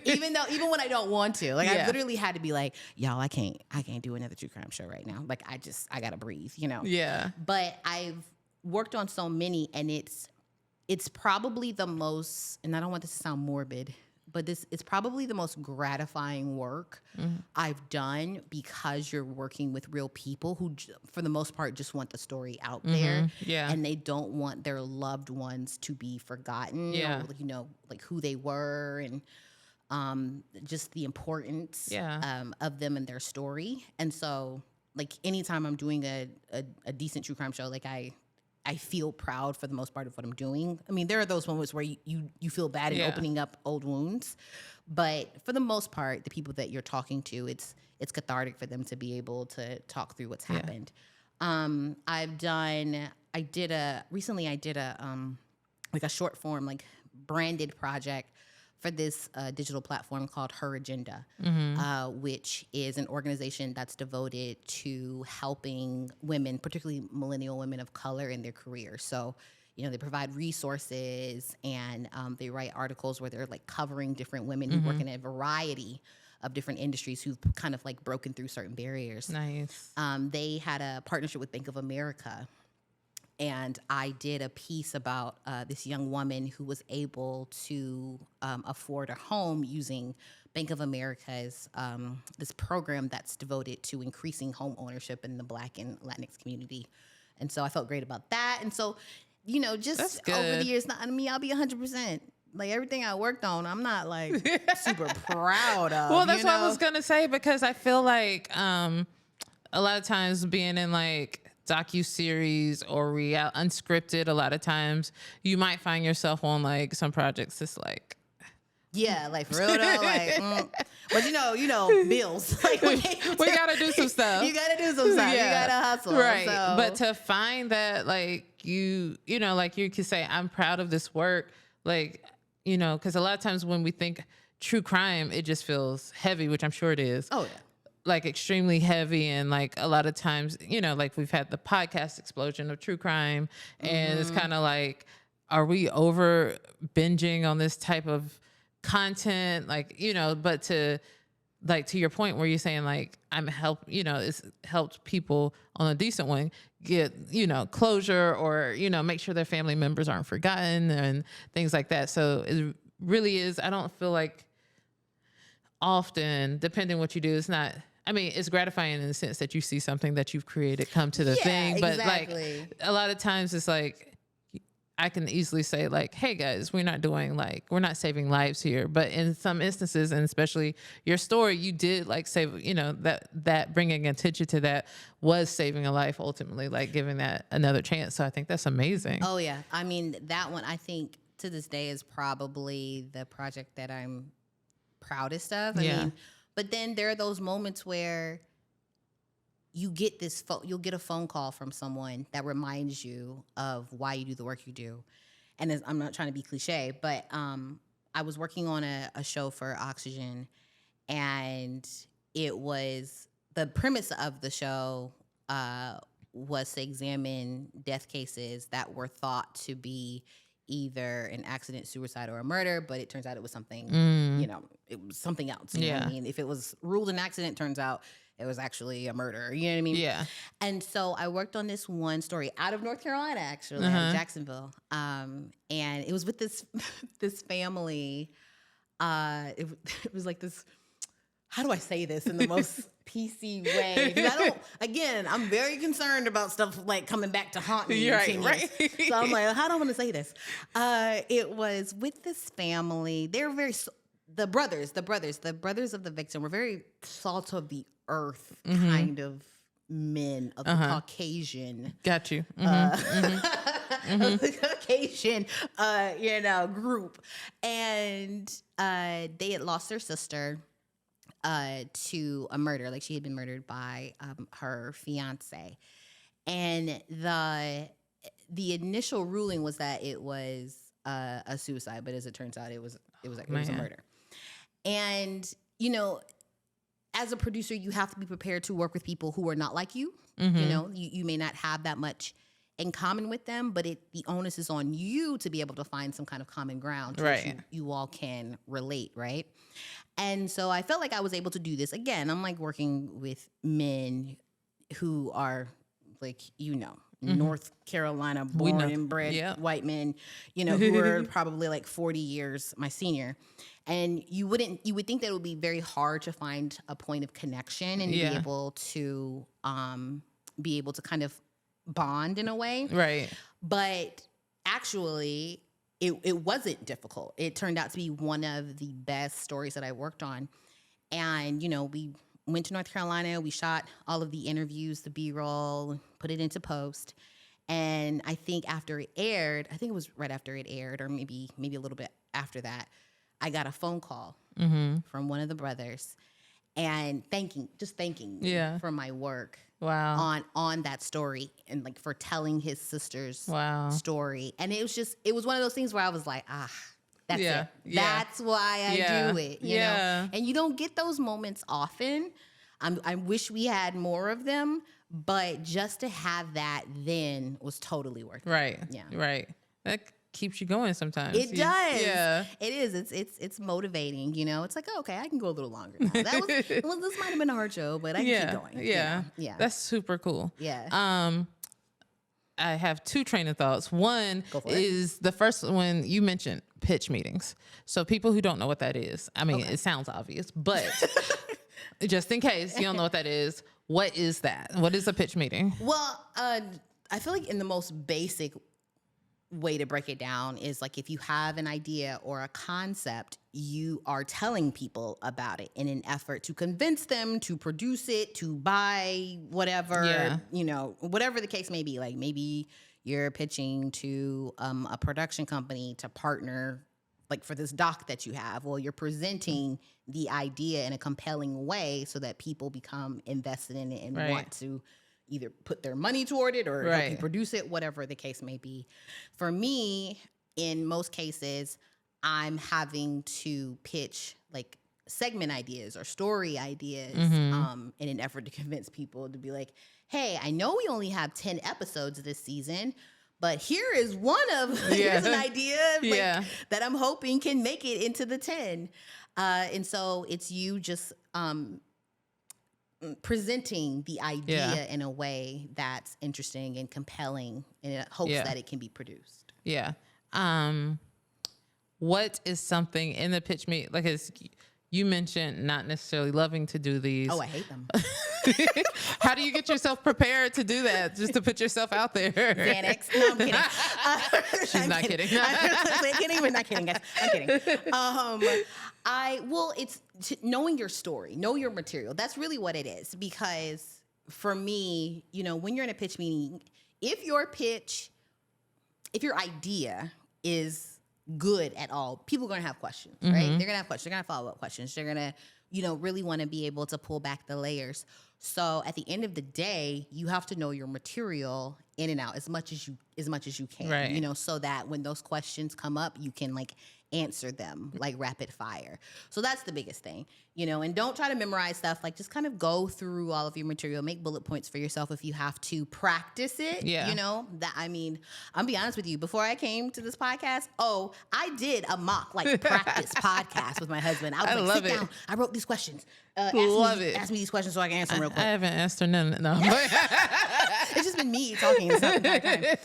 even when I don't want to. Like I literally had to be like, y'all, I can't do another true crime show right now. Like I gotta breathe, Yeah. But I've worked on so many, and it's probably the most. And I don't want this to sound morbid, but it's probably the most gratifying work I've done because you're working with real people who, for the most part, just want the story out there. Yeah. And they don't want their loved ones to be forgotten. Yeah. Or, like who they were and just the importance of them and their story. And so, like, anytime I'm doing a decent true crime show, like I feel proud for the most part of what I'm doing. I mean, there are those moments where you feel bad in opening up old wounds, but for the most part, the people that you're talking to, it's it's cathartic for them to be able to talk through what's happened. I recently I did a like a short form, like branded project for this digital platform called Her Agenda, which is an organization that's devoted to helping women, particularly millennial women of color, in their careers. So, they provide resources and they write articles where they're like covering different women who work in a variety of different industries who've kind of like broken through certain barriers. Nice. They had a partnership with Bank of America. And I did a piece about this young woman who was able to afford a home using Bank of America's this program that's devoted to increasing home ownership in the Black and Latinx community. And so I felt great about that. And so, just over the years, I'll be 100%. Like everything I worked on, I'm not like super proud of. Well, that's what I was gonna say, because I feel like a lot of times being in like docu-series or unscripted, a lot of times you might find yourself on like some projects that's like, yeah, like for real though, like, but bills. Like we gotta do some stuff. You gotta do some stuff. Yeah. You gotta hustle, right? So. But to find that, like like you could say, I'm proud of this work, like because a lot of times when we think true crime, it just feels heavy, which I'm sure it is. Oh yeah. Like extremely heavy, and like a lot of times, like we've had the podcast explosion of true crime, and it's kind of like, are we over binging on this type of content? Like, but to your point where you're saying like, it's helped people on a decent one get, closure, or, make sure their family members aren't forgotten and things like that. So it really is, I don't feel like often, depending what you do, it's gratifying in the sense that you see something that you've created come to the thing. But exactly. like a lot of times it's like, I can easily say like, hey guys, we're not saving lives here. But in some instances, and especially your story, you did like save, that bringing attention to that was saving a life ultimately, like giving that another chance. So I think that's amazing. Oh yeah. I mean, that one I think to this day is probably the project that I'm proudest of. I mean, but then there are those moments where you get you'll get a phone call from someone that reminds you of why you do the work you do. And I'm not trying to be cliche, but I was working on a show for Oxygen, and it was, the premise of the show was to examine death cases that were thought to be either an accident, suicide, or a murder, but it turns out it was something, it was something else. You know what I mean? If it was ruled an accident, turns out it was actually a murder. You know what I mean? Yeah. And so I worked on this one story out of North Carolina, actually, out of Jacksonville. And it was with this family. It was like this, how do I say this in the most PC way? I'm very concerned about stuff like coming back to haunt me. Right. So I'm like, how do I want to say this? It was with this family. They're the brothers of the victim were very salt of the earth kind of men of the Caucasian. Got you. Of the Caucasian, group. And they had lost their sister to a murder. Like, she had been murdered by her fiance. And the initial ruling was that it was a suicide, but as it turns out, it was a murder. And, as a producer, you have to be prepared to work with people who are not like you. You may not have that much in common with them, but the onus is on you to be able to find some kind of common ground to which you all can relate, right? And so I felt like I was able to do this. Again, I'm like working with men who are like, North Carolina born and bred white men, who were probably like 40 years my senior. And you would think that it would be very hard to find a point of connection and be able to kind of bond in a way. Right. But actually, it wasn't difficult. It turned out to be one of the best stories that I worked on. And, we went to North Carolina. We shot all of the interviews, the B-roll, put it into post. And I think after it aired, I think it was right after it aired, or maybe a little bit after that, I got a phone call from one of the brothers. and thanking me for my work. Wow. On that story, and like for telling his sister's story. And it was one of those things where I was like, that's it. That's why I do it, you know? And you don't get those moments often. I wish we had more of them, but just to have that then was totally worth it. Right. Yeah. Right. That keeps you going sometimes. It does. Yeah. It is. It's motivating, you know? It's like, oh, okay, I can go a little longer now. This might have been a hard show, but I can keep going. Yeah. Yeah. That's super cool. Yeah. I have two train of thoughts. One is the first one you mentioned, pitch meetings. So people who don't know what that is, I mean, it sounds obvious, but just in case you don't know what that is, what is that? What is a pitch meeting? Well, I feel like in the most basic way to break it down is like if you have an idea or a concept, you are telling people about it in an effort to convince them to produce it, to buy whatever, you know, whatever the case may be. Like maybe you're pitching to a production company to partner like for this doc that you have. Well, you're presenting the idea in a compelling way so that people become invested in it and want to either put their money toward it or help you produce it, whatever the case may be. For me, in most cases, I'm having to pitch like segment ideas or story ideas in an effort to convince people to be like, hey, I know we only have 10 episodes this season, but here is one of, here's an idea that I'm hoping can make it into the 10. And so it's you just presenting the idea in a way that's interesting and compelling in hopes that it can be produced. Yeah. What is something in the pitch meet, like you mentioned not necessarily loving to do these. Oh, I hate them. How do you get yourself prepared to do that? Just to put yourself out there? Xanax. No, I'm kidding. She's not kidding. I'm kidding. We're not kidding, guys. I'm kidding. It's knowing your story, know your material. That's really what it is. Because for me, you know, when you're in a pitch meeting, if your idea is good at all, people are going to have questions, right? They're going to have questions. They're going to follow up questions. They're going to, you know, really want to be able to pull back the layers. So at the end of the day, you have to know your material in and out as much as you can, you know, so that when those questions come up, you can like answer them like rapid fire. So that's the biggest thing, you know, and don't try to memorize stuff. Like just kind of go through all of your material, make bullet points for yourself if you have to, practice it. You know, that, I mean, I'll be honest with you, before I came to this podcast, I did a mock like practice podcast with my husband. I would sit down. I wrote these questions. Ask me these questions so I can answer them real quick. I haven't asked her none. No. It's just been me talking the entire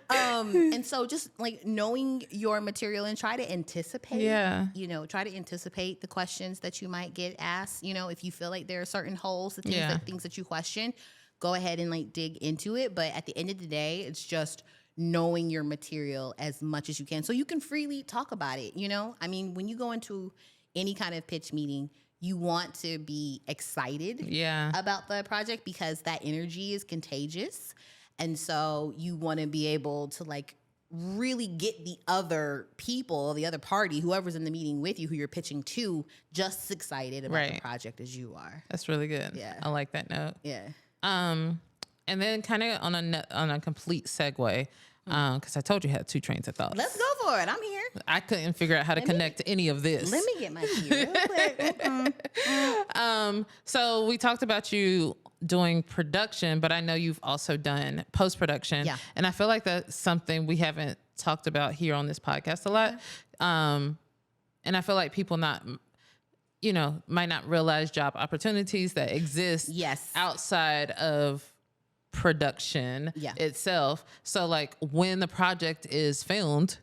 time. And so just like knowing your material and try to anticipate, you know, try to anticipate the questions that you might get asked. You know, if you feel like there are certain holes, things that you question, go ahead and like dig into it. But at the end of the day, it's just knowing your material as much as you can so you can freely talk about it. You know, I mean, when you go into any kind of pitch meeting, you want to be excited about the project because that energy is contagious. And so you want to be able to like really get the other people, the other party, whoever's in the meeting with you, who you're pitching to, just as excited about the project as you are. That's really good. Yeah. I like that note. Yeah. And then kind of on a complete segue, because I told you I had two trains of thought. Let's go for it. I'm here. I couldn't figure out how to connect any of this. Let me get my key real quick. So we talked about you doing production, but I know you've also done post-production. Yeah. And I feel like that's something we haven't talked about here on this podcast a lot. And I feel like people might not realize job opportunities that exist outside of production itself. So like when the project is filmed,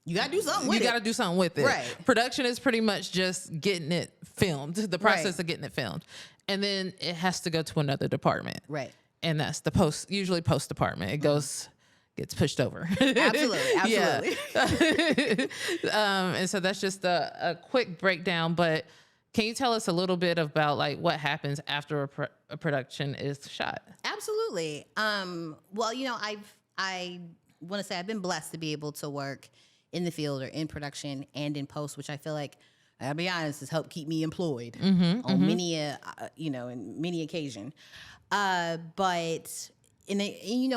you gotta do something with it. You gotta do something with it. Right. Production is pretty much just getting it filmed, the process of getting it filmed. And then it has to go to another department. Right. And that's the usually post department. It gets pushed over. Absolutely. And so that's just a quick breakdown, but can you tell us a little bit about like what happens after a production is shot? Absolutely. Well, you know, I want to say I've been blessed to be able to work in the field or in production and in post, which I feel like I'll be honest, it's helped keep me employed on many in many occasion. But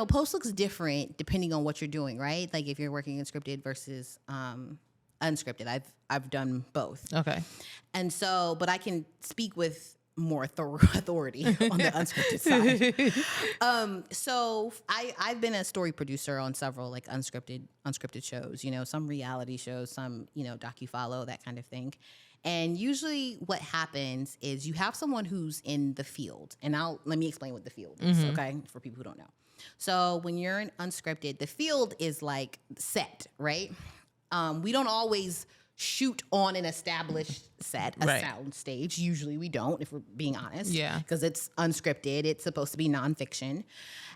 post looks different depending on what you're doing, right? Like if you're working in scripted versus unscripted. I've done both. Okay. And so, but I can speak with more authority on the unscripted side. So I've been a story producer on several like unscripted shows, some reality shows, some, docu-follow, that kind of thing. And usually what happens is you have someone who's in the field, and let me explain what the field is, okay, for people who don't know. So when you're in unscripted, the field is like set, right? We don't always shoot on an established set, a sound stage. Usually we don't, if we're being honest. Yeah. Because it's unscripted. It's supposed to be nonfiction.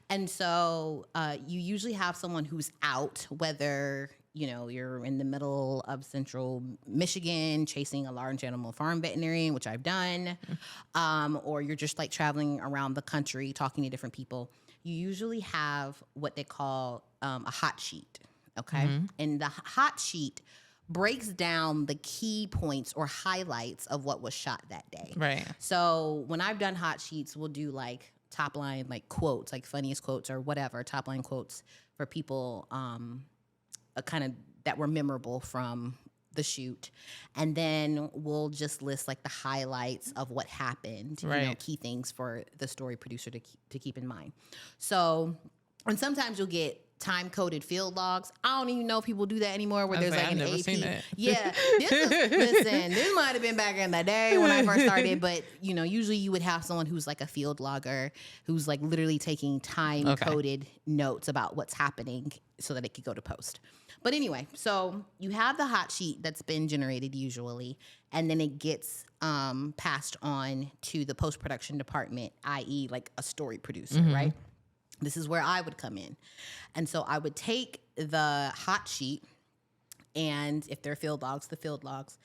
And so you usually have someone who's out, whether, you're in the middle of central Michigan chasing a large animal farm veterinarian, which I've done, or you're just like traveling around the country talking to different people. You usually have what they call a hot sheet, okay? And the hot sheet breaks down the key points or highlights of what was shot that day. Right. So when I've done hot sheets, we'll do like top line, like quotes, like funniest quotes or whatever, top line quotes for people kind of that were memorable from the shoot. And then we'll just list like the highlights of what happened, key things for the story producer to keep in mind. So, and sometimes you'll get time-coded field logs. I don't even know if people do that anymore where there's like an AP. Seen that. Yeah. This might have been back in the day when I first started, but usually you would have someone who's like a field logger who's like literally taking time-coded notes about what's happening so that it could go to post. But anyway, so you have the hot sheet that's been generated usually, and then it gets passed on to the post-production department, i.e. like a story producer, right? This is where I would come in. And so I would take the hot sheet, and if they're field logs, the field logs,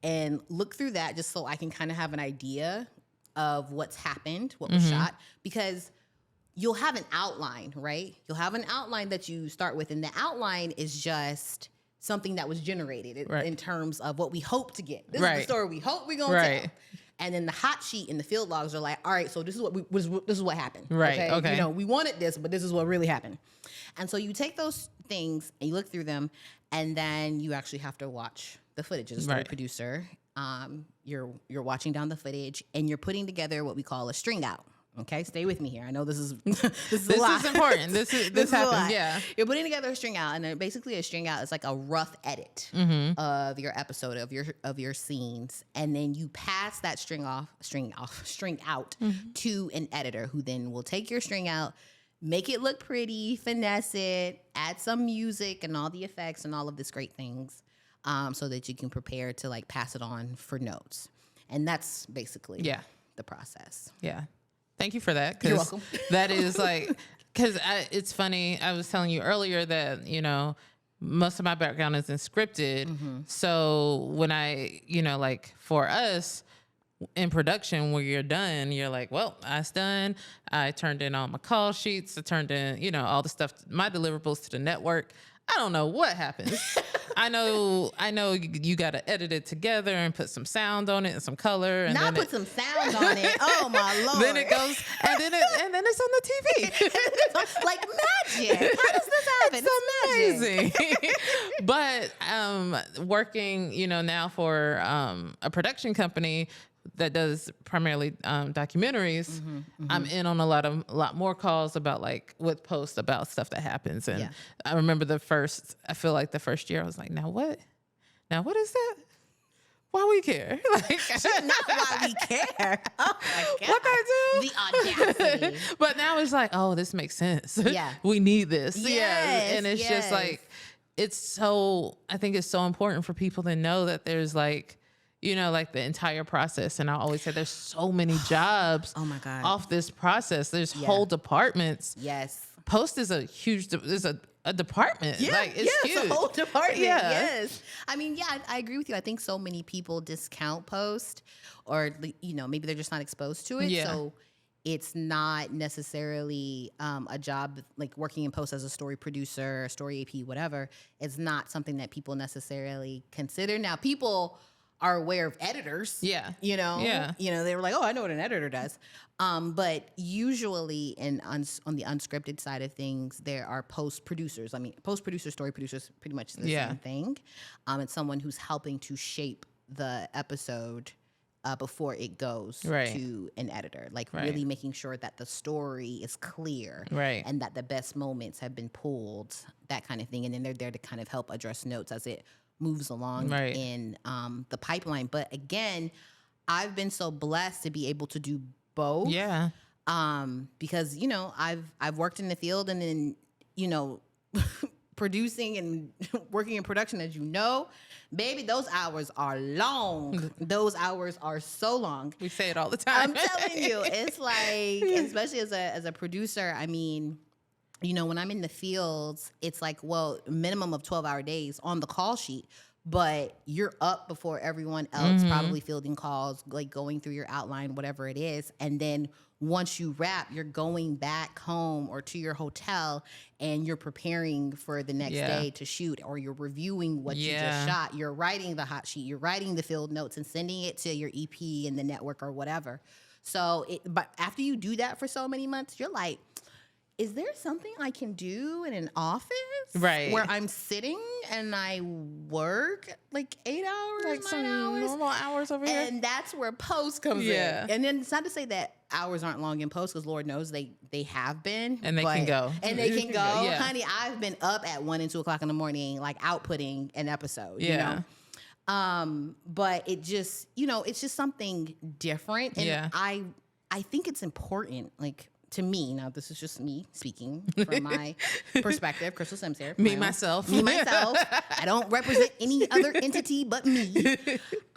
and look through that just so I can kind of have an idea of what's happened, what was shot, because you'll have an outline, right? You'll have an outline that you start with, and the outline is just something that was generated in terms of what we hope to get. This is the story we hope we're going to tell. And then the hot sheet and the field logs are like, all right, so this is what happened. Right. Okay. We wanted this, but this is what really happened. And so you take those things and you look through them, and then you actually have to watch the footage as a story producer. You're watching down the footage, and you're putting together what we call a string out. Okay, stay with me here. I know this is a lot. Is important. This happens. Yeah, you're putting together a string out, and basically a string out is like a rough edit of your episode of your scenes, and then you pass that string out to an editor who then will take your string out, make it look pretty, finesse it, add some music and all the effects and all of these great things, so that you can prepare to like pass it on for notes, and that's basically the process. Yeah. Thank you for that. You're welcome. That is like, because it's funny. I was telling you earlier that, most of my background is in scripted. So when I, like for us in production, when you're done, you're like, well, I was done. I turned in all my call sheets. I turned in, all the stuff, my deliverables to the network. I don't know what happens. I know you got to edit it together and put some sound on it and some color. And then put some sound on it. Oh my Lord. Then it goes, and then it's on the TV. Like magic. How does this happen? It's amazing. But working, now for a production company that does primarily documentaries, I'm in on a lot more calls about like with posts about stuff that happens. And I remember the first year I was like, now what is that? Why we care? Like, not why we care. Oh my God. What I do? The audacity. But now it's like, oh, this makes sense. Yeah. We need this. Yes, And it's just like, I think it's so important for people to know that there's like, like the entire process. And I always say there's so many jobs oh my God. off this process. There's whole departments. Yes. Post is a department. Yeah, like it's huge. It's a whole department. Yeah. Yes. I mean, I agree with you. I think so many people discount post, or maybe they're just not exposed to it. Yeah. So it's not necessarily a job like working in post as a story producer, story AP, whatever. It's not something that people necessarily consider. Now, people are aware of editors. Yeah. You know? Yeah. You know, they were like, oh, I know what an editor does. But usually on the unscripted side of things, there are post producers. I mean, post producer, story producers, pretty much the same thing. It's someone who's helping to shape the episode before it goes to an editor, like really making sure that the story is clear and that the best moments have been pulled, that kind of thing. And then they're there to kind of help address notes as it moves along in the pipeline. But again, I've been so blessed to be able to do both. Yeah. Because, you know, I've worked in the field, and then, you know, producing and working in production, as you know, baby, those hours are long. Those hours are so long. We say it all the time. I'm telling you, it's like, especially as a producer, I mean, you know, when I'm in the fields, it's like, well, minimum of 12-hour days on the call sheet, but you're up before everyone else, probably fielding calls, like going through your outline, whatever it is. And then once you wrap, you're going back home or to your hotel, and you're preparing for the next day to shoot, or you're reviewing what you just shot. You're writing the hot sheet, you're writing the field notes and sending it to your EP and the network or whatever. So, but after you do that for so many months, you're like, is there something I can do in an office where I'm sitting and I work like 8 hours, like some normal hours over here? And that's where post comes in. And then it's not to say that hours aren't long in post, because Lord knows they have been. And they can go. And they can go. Yeah. Honey, I've been up at 1 and 2 o'clock in the morning, like outputting an episode, you know? But it just, you know, it's just something different. And I think it's important, like, to me, now this is just me speaking from my perspective, Crystal Sims here. Me, myself. I don't represent any other entity but me.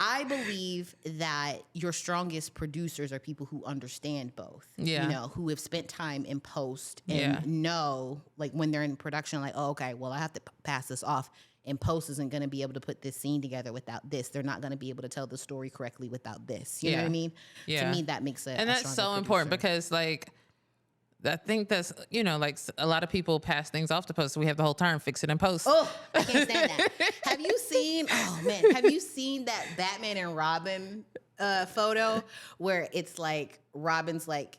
I believe that your strongest producers are people who understand both. You know, who have spent time in post and know, like, when they're in production, like, oh, okay, well, I have to pass this off. And post isn't going to be able to put this scene together without this. They're not going to be able to tell the story correctly without this. You know what I mean? To me, that makes it. And that's so important, because, like, I think that's, you know, like, a lot of people pass things off to post. So we have the whole term, fix it in post. Oh, I can't stand that. Have you seen that Batman and Robin photo where it's like, Robin's like,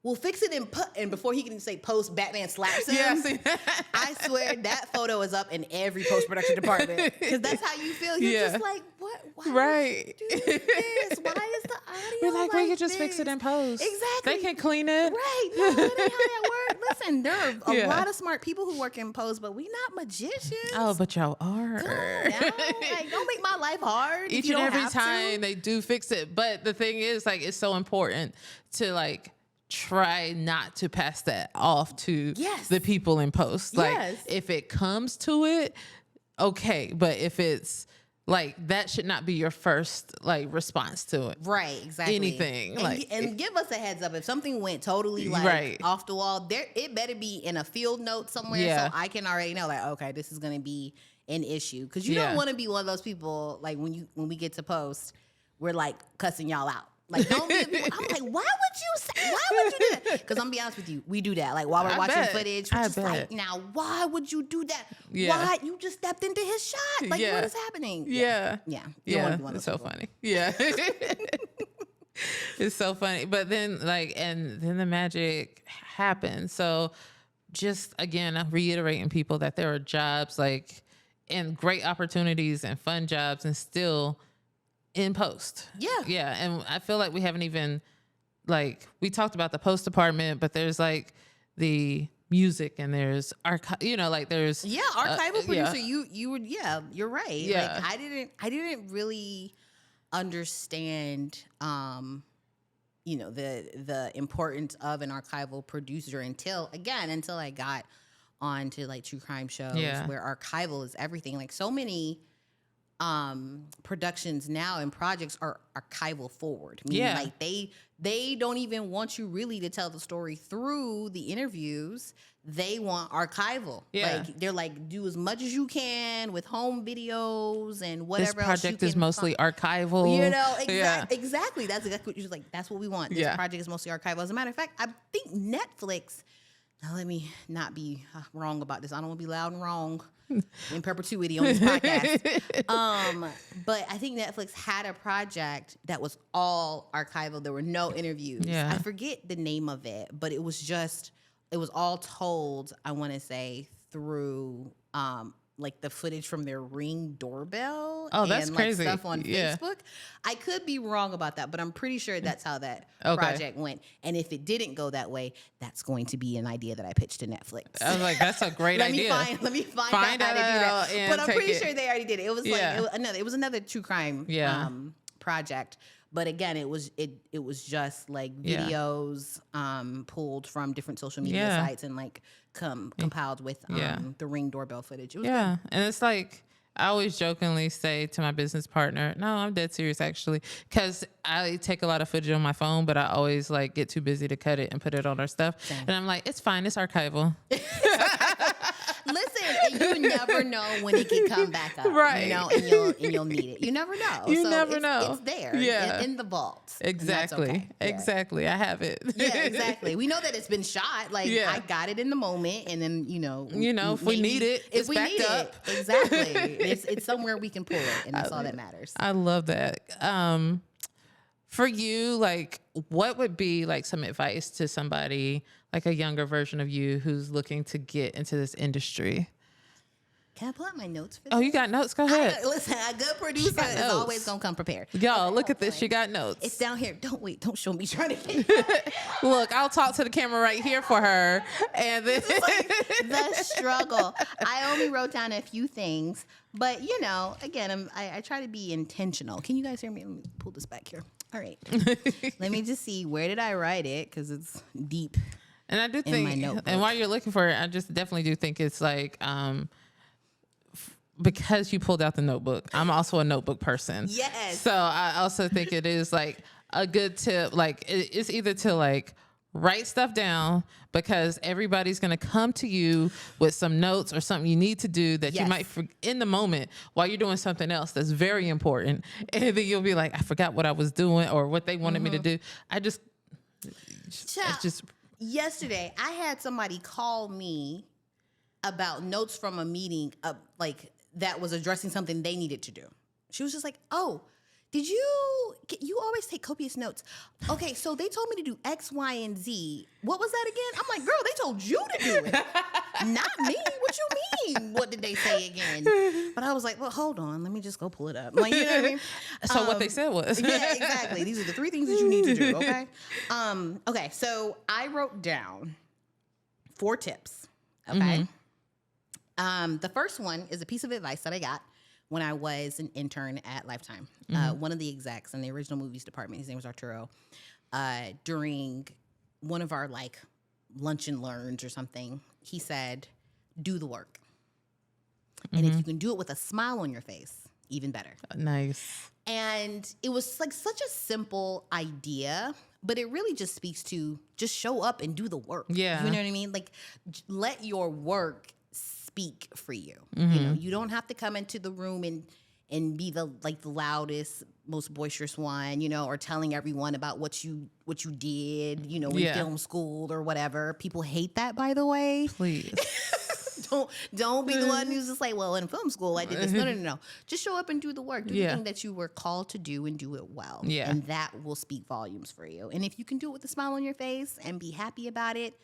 well, fix it and before he can say post, Batman slaps him? Yeah, I see that. I swear that photo is up in every post-production department, because that's how you feel. You're just like, what? Why would you do this? Why is the audio We're like, we could just this? fix it in post. Exactly. They can clean it. Right. No, that ain't how that works. Listen, there are a lot of smart people who work in post, but we not magicians. Oh, but y'all are. Like, don't make my life hard. Each and every time they do fix it. But the thing is, like, it's so important to, like, try not to pass that off to the people in post. Like, if it comes to it, okay. But if it's like, that should not be your first, like, response to it. Right, exactly. Anything. And give us a heads up. If something went totally, like, off the wall, it better be in a field note somewhere, so I can already know, like, okay, this is going to be an issue. Because you don't want to be one of those people, like, when we get to post, we're, like, cussing y'all out. Like, don't give people, I'm like, why would you do that? Because I'm gonna be honest with you, we do that. Like, while we're watching footage, we're just like, now, why would you do that? Why? You just stepped into his shot. Like, what is happening? Yeah. You don't wanna be one of it's those so people. funny. Yeah. It's so funny. But then, like, and then the magic happens. So just, again, reiterating people that there are jobs, like, and great opportunities and fun jobs, and still in post. Yeah. And I feel like we haven't even, like, we talked about the post department, but there's, like, the music, and there's you know, like, there's archival producer. You would, you're right. Like, I didn't really understand you know, the importance of an archival producer until I got onto, like, true crime shows where archival is everything. Like, so many productions now and projects are archival forward. Meaning, like, they don't even want you really to tell the story through the interviews. They want archival. Like, they're like, do as much as you can with home videos and whatever. This project is mostly archival. You know, exactly. That's exactly what you're like. That's what we want. This project is mostly archival. As a matter of fact, I think Netflix Now let me not be wrong about this. I don't want to be loud and wrong in perpetuity on this podcast. But I think Netflix had a project that was all archival. There were no interviews. Yeah. I forget the name of it, but it was all told, I want to say, through like the footage from their Ring doorbell. Oh, that's and crazy. Like stuff on Facebook. I could be wrong about that, but I'm pretty sure that's how that project went. And if it didn't go that way, that's going to be an idea that I pitched to Netflix. I was like, that's a great idea. Let me find out how to do that. But I'm pretty sure they already did it. It was it was another true crime project. But again, it was just like videos pulled from different social media sites and like compiled with the Ring doorbell footage. It was good. And it's like, I always jokingly say to my business partner, no, I'm dead serious actually, because I take a lot of footage on my phone, but I always like get too busy to cut it and put it on our stuff. Same. And I'm like, it's fine, it's archival. Listen, you never know when it can come back up, right? You know, and you'll need it. You never know. You never know. It's there, in the vault. Exactly, exactly. I have it. Yeah, exactly. We know that it's been shot. Like I got it in the moment, and then if we need it, it's backed up. Exactly. It's somewhere we can pull it, and that's all that matters. I love that. For you, like, what would be like some advice to somebody like a younger version of you who's looking to get into this industry? Can I pull out my notes for this? Oh, you got notes? Go ahead. Listen, a good producer is always going to come prepared. Y'all, look at this. She got notes. It's down here. Don't show me trying to get Look, I'll talk to the camera right here for her. And then the struggle. I only wrote down a few things, but again, I try to be intentional. Can you guys hear me? Let me pull this back here. All right. Let me just see, where did I write it? Because it's deep. And I do think, and while you're looking for it, I just definitely do think it's like, because you pulled out the notebook, I'm also a notebook person. Yes. So I also think it is like a good tip. Like it's either to like write stuff down, because everybody's going to come to you with some notes or something you need to do that you might in the moment while you're doing something else that's very important. And then you'll be like, I forgot what I was doing or what they wanted me to do. Yesterday, I had somebody call me about notes from a meeting that was addressing something they needed to do. She was just like, oh, you always take copious notes. Okay, so they told me to do X, Y, and Z. What was that again? I'm like, girl, they told you to do it. Not me. What you mean? What did they say again? But I was like, well, hold on. Let me just go pull it up. Like, you know what I mean? So what they said was. Yeah, exactly. These are the 3 things that you need to do, okay? Okay, so I wrote down 4 tips, okay? The first one is a piece of advice that I got when I was an intern at Lifetime. One of the execs in the original movies department, his name was Arturo, during one of our like lunch and learns or something, he said, do the work. And if you can do it with a smile on your face, even better. Nice. And it was like such a simple idea, but it really just speaks to just show up and do the work. Yeah. You know what I mean? Like let your work speak for you. You don't have to come into the room and be the loudest, most boisterous one, or telling everyone about what you did, in film school or whatever. People hate that, by the way. Please. Don't be the one who's just like, well, in film school I did this. No. Just show up and do the work. Do the thing that you were called to do and do it well. Yeah. And that will speak volumes for you. And if you can do it with a smile on your face and be happy about it,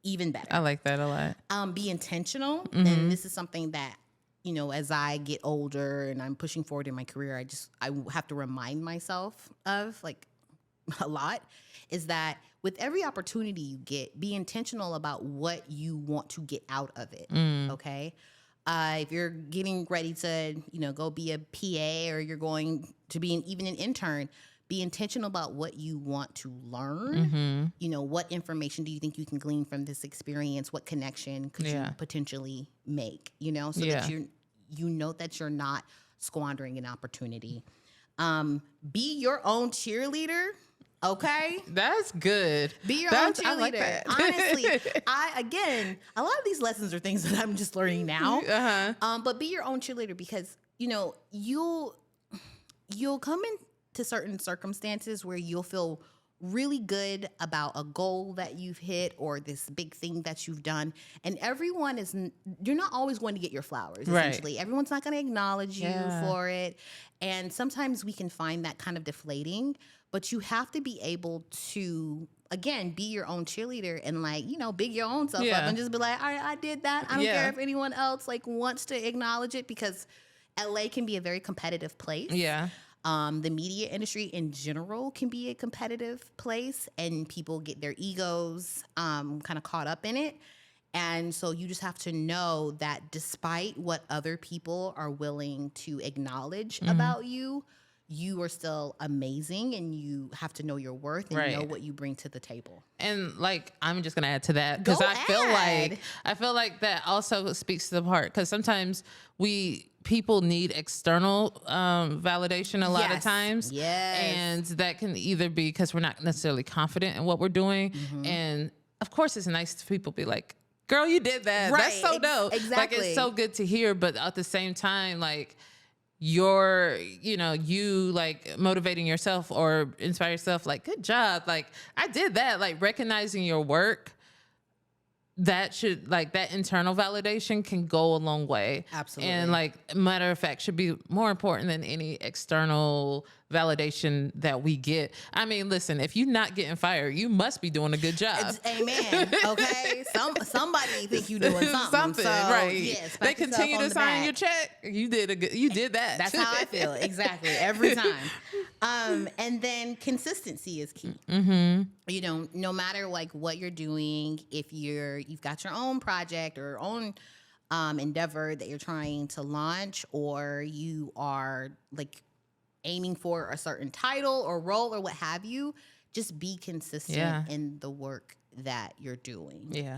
even better. I like that a lot. Be intentional. And this is something that, as I get older and I'm pushing forward in my career, I have to remind myself of like a lot, is that with every opportunity you get, be intentional about what you want to get out of it. Okay. If you're getting ready to, go be a PA, or you're going to be even an intern, be intentional about what you want to learn. What information do you think you can glean from this experience? What connection could you potentially make? So that you know that you're not squandering an opportunity. Be your own cheerleader. Okay, that's good. Be your own cheerleader. I like that. Honestly, a lot of these lessons are things that I'm just learning now. But be your own cheerleader, because you'll come into certain circumstances where you'll feel really good about a goal that you've hit or this big thing that you've done. And everyone you're not always going to get your flowers, essentially. Right. Everyone's not going to acknowledge you for it. And sometimes we can find that kind of deflating, but you have to be able to, again, be your own cheerleader and big your own self up and just be like, all right, I did that. I don't care if anyone else wants to acknowledge it, because LA can be a very competitive place. Yeah. The media industry in general can be a competitive place, and people get their egos kind of caught up in it. And so you just have to know that despite what other people are willing to acknowledge about you, you are still amazing, and you have to know your worth and know what you bring to the table. And I'm just going to add to that, because I feel like that also speaks to the part, because sometimes people need external validation a lot of times. Yes. And that can either be because we're not necessarily confident in what we're doing. Mm-hmm. And of course it's nice to people be like, girl, you did that. Right. That's so dope. Exactly. It's so good to hear. But at the same time, you're, you motivating yourself or inspire yourself, good job. I did that, recognizing your work. That should that internal validation can go a long way. Absolutely. And matter of fact, should be more important than any external validation that we get. I mean, listen, if you're not getting fired, you must be doing a good job. Amen. Okay. Somebody think you doing something. So, right. Yes, they continue to sign your check. You did that. That's how I feel. Exactly. Every time. And then consistency is key. Mm-hmm. No matter what you're doing, if you've got your own project or own endeavor that you're trying to launch, or you are aiming for a certain title or role or what have you, just be consistent in the work that you're doing. Yeah.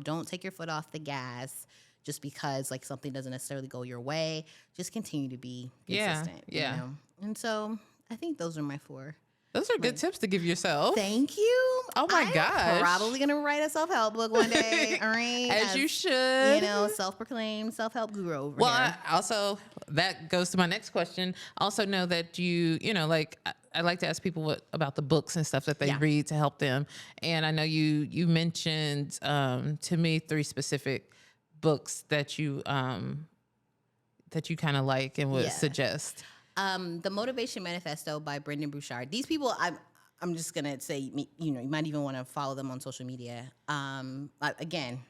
Don't take your foot off the gas just because something doesn't necessarily go your way. Just continue to be consistent. Yeah. And so I think those are my 4. Those are good tips to give yourself. Thank you. Oh my gosh. I'm probably going to write a self-help book one day. All right. As you should. Self-proclaimed self-help guru over here. Also, that goes to my next question. Also know that I like to ask people about the books and stuff that they read to help them. And I know you mentioned to me 3 specific books that you kind of like and would suggest. The Motivation Manifesto by Brendon Burchard. These people, I'm just gonna say, you might even want to follow them on social media. Again,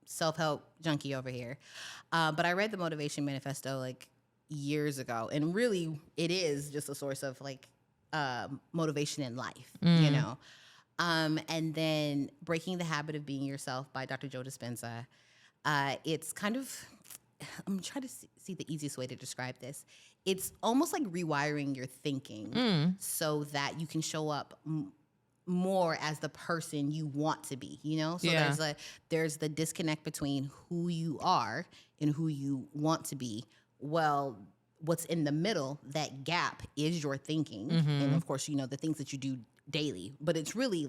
self-help junkie over here. But I read the Motivation Manifesto years ago, and really, it is just a source of motivation in life. And then Breaking the Habit of Being Yourself by Dr. Joe Dispenza. It's kind of, I'm trying to see the easiest way to describe this. It's almost like rewiring your thinking so that you can show up more as the person you want to be, So there's the disconnect between who you are and who you want to be. Well, what's in the middle, that gap, is your thinking. Mm-hmm. And of course, the things that you do daily, but it's really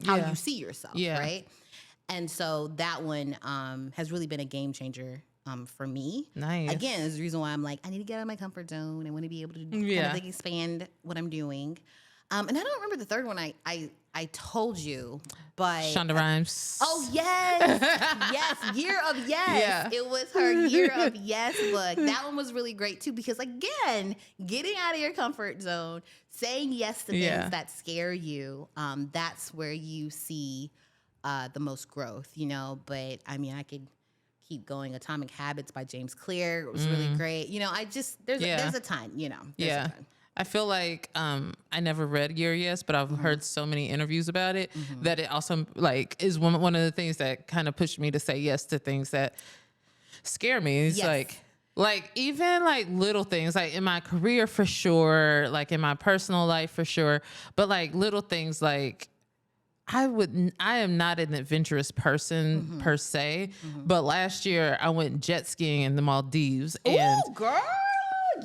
how you see yourself, right? And so that one has really been a game changer for me. Nice. Again, is the reason why I'm I need to get out of my comfort zone. I want to be able to kind of expand what I'm doing. And I don't remember the third one I told you, but Shonda Rhimes. Oh yes, yes, Year of Yes. Yeah. It was her Year of Yes book. That one was really great too, because again, getting out of your comfort zone, saying yes to things that scare you, that's where you see the most growth. But I mean, I could keep going. Atomic Habits by James Clear. It was really great. There's a ton, there's a ton. I feel like I never read Year Yes, but I've heard so many interviews about it that it also is one of the things that kind of pushed me to say yes to things that scare me. It's even little things, in my career for sure, in my personal life for sure, but little things I am not an adventurous person per se, but last year I went jet skiing in the Maldives. Ooh, girl.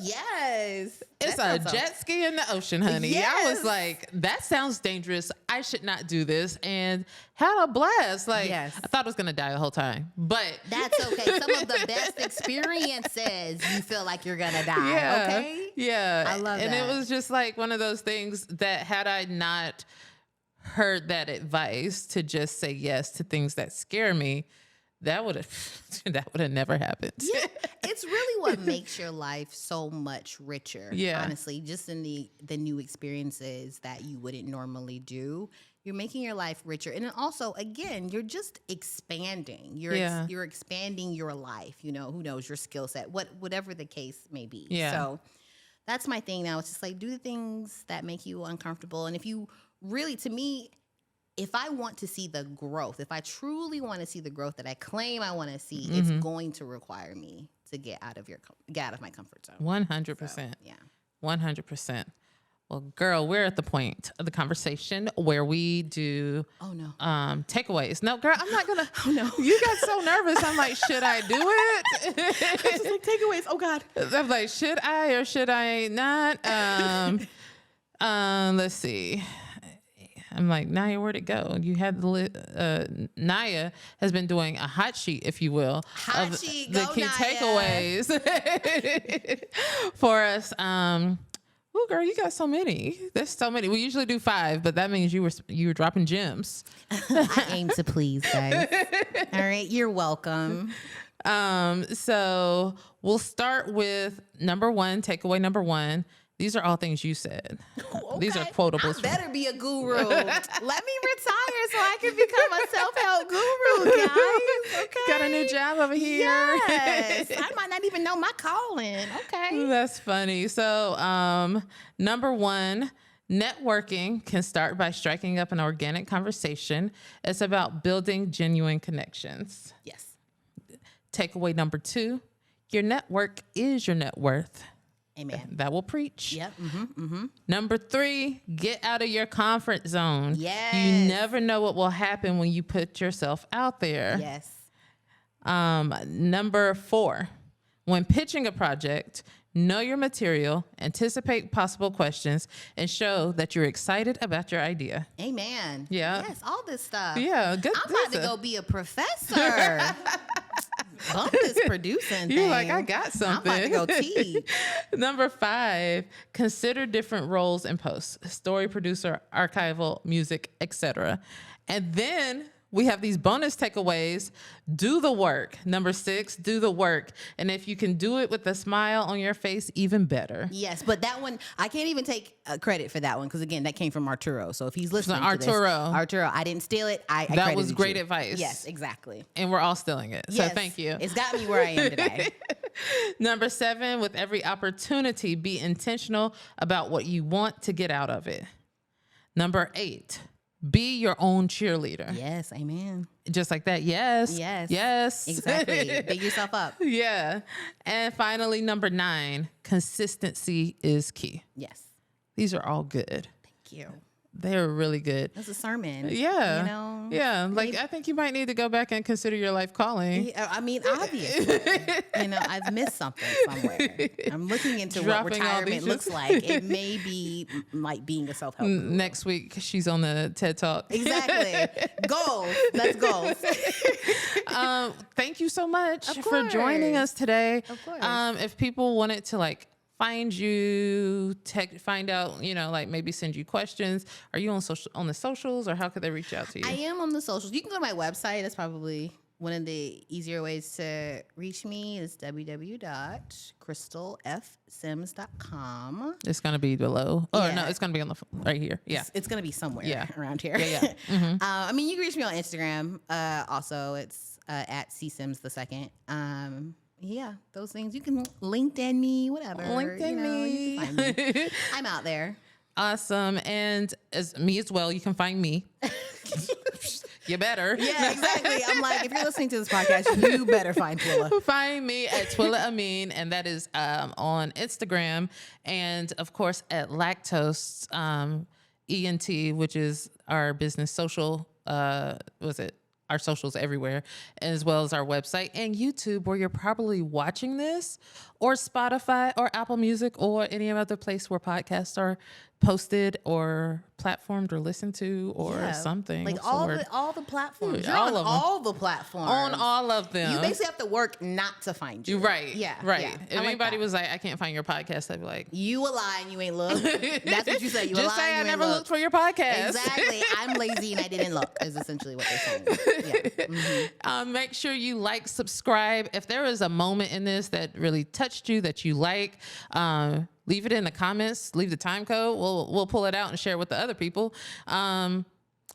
Yes. It's a jet ski in the ocean, honey. Yes. I was like, that sounds dangerous. I should not do this. And had a blast. Like, I thought I was going to die the whole time. But that's okay. Some of the best experiences, you feel like you're going to die. Yeah. Okay? Yeah. I love that. And it was just like one of those things that had I not heard that advice to just say yes to things that scare me, that would have never happened. Yeah, it's really what makes your life so much richer. Yeah, honestly, just in the new experiences that you wouldn't normally do, you're making your life richer, and then also, again, you're just expanding. You're expanding your life. You know, who knows your skill set, whatever the case may be. Yeah. So that's my thing now. It's just like do the things that make you uncomfortable, and if you really, to me, if I want to see the growth, if I truly want to see the growth that I claim I want to see, it's going to require me to get out of my comfort zone. 100%. So, yeah. 100%. Well, girl, we're at the point of the conversation where we do takeaways. No, girl, I'm not gonna. Oh no, you got so nervous. I'm like, should I do it? It's just like takeaways. Oh God. I'm like, should I or should I not? Let's see. I'm like, Naya, where'd it go? You had Naya has been doing a hot sheet, if you will, of the key Naya. takeaways for us. Oh, girl, you got so many. There's so many. We usually do 5, but that means you were dropping gems. I aim to please, guys. All right, you're welcome. So we'll start with takeaway number 1. These are all things you said. Okay. These are quotables. I better be a guru. Let me retire so I can become a self-help guru, guys. Okay. Got a new job over here. Yes. I might not even know my calling. Okay. That's funny. So, number 1, networking can start by striking up an organic conversation. It's about building genuine connections. Yes. Takeaway number 2, your network is your net worth. Amen. That will preach. Yep. Number 3, get out of your comfort zone. Yes. You never know what will happen when you put yourself out there. Yes. Number 4, when pitching a project, know your material, anticipate possible questions, and show that you're excited about your idea. Amen. Yeah. Yes, all this stuff. Yeah, good. I'm about to go be a professor. Bump this producing thing. You're like, I got something. I'm about to go teach. Number 5, consider different roles in post: story producer, archival, music, etc. And then we have these bonus takeaways. Do the work. Number 6, do the work. And if you can do it with a smile on your face, even better. Yes, but that one, I can't even take credit for that one because, again, that came from Arturo. So if he's listening to Arturo, I didn't steal it. I that was great you. advice. Yes, exactly. And we're all stealing it. Yes, so thank you. It's got me where I am today. Number 7, with every opportunity, be intentional about what you want to get out of it. Number 8, be your own cheerleader. Yes, amen. Just like that. Yes. Yes. Yes. Exactly. Big yourself up. Yeah. And finally, number 9, consistency is key. Yes. These are all good. Thank you. They're really good. That's a sermon. Yeah. You know? Yeah. Like, I think you might need to go back and consider your life calling. Yeah, I mean, obviously. I've missed something somewhere. I'm looking into what retirement looks like. It may be like being a self-help guru. Next week, she's on the TED Talk. Exactly. Goals. That's goals. Thank you so much for joining us today. Of course. If people wanted to find you, find out, maybe send you questions, are you on the socials, or how could they reach out to you? I am on the socials. You can go to my website. That's probably one of the easier ways to reach me is www.crystalfsims.com. It's going to be below. Oh, no, it's going to be on right here. Yeah. It's going to be somewhere around here. Yeah. Mm-hmm. You can reach me on Instagram. Also, it's at csims2. Yeah, those things. You can LinkedIn me, whatever. LinkedIn me. You can find me. I'm out there. Awesome. And as me as well, you can find me. You better. Yeah, exactly. I'm like, if you're listening to this podcast, you better find Twilla. Find me at Twilla Amin, and that is on Instagram. And, of course, at Lactose ENT, which is our business social, our socials everywhere, as well as our website and YouTube, where you're probably watching this, or Spotify or Apple Music or any other place where podcasts are posted or platformed or listened to or something. Like all the platforms. You're all on of them. all the platforms. On all of them. You basically have to work not to find you. Right. Yeah. Right. Yeah. If anybody was like, I can't find your podcast, I'd be like, you a lie and you ain't looked. That's what you say. You a lie. Just say and I you never ain't looked for your podcast. Exactly. I'm lazy and I didn't look is essentially what they're saying. Yeah. Mm-hmm. Make sure you like, subscribe. If there is a moment in this that really touched you, that you like, leave it in the comments. Leave the time code. We'll pull it out and share it with the other people. And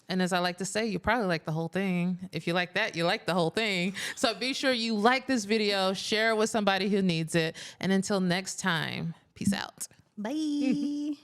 as I like to say, you probably like the whole thing. If you like that, you like the whole thing. So be sure you like this video, share it with somebody who needs it. And until next time, peace out. Bye.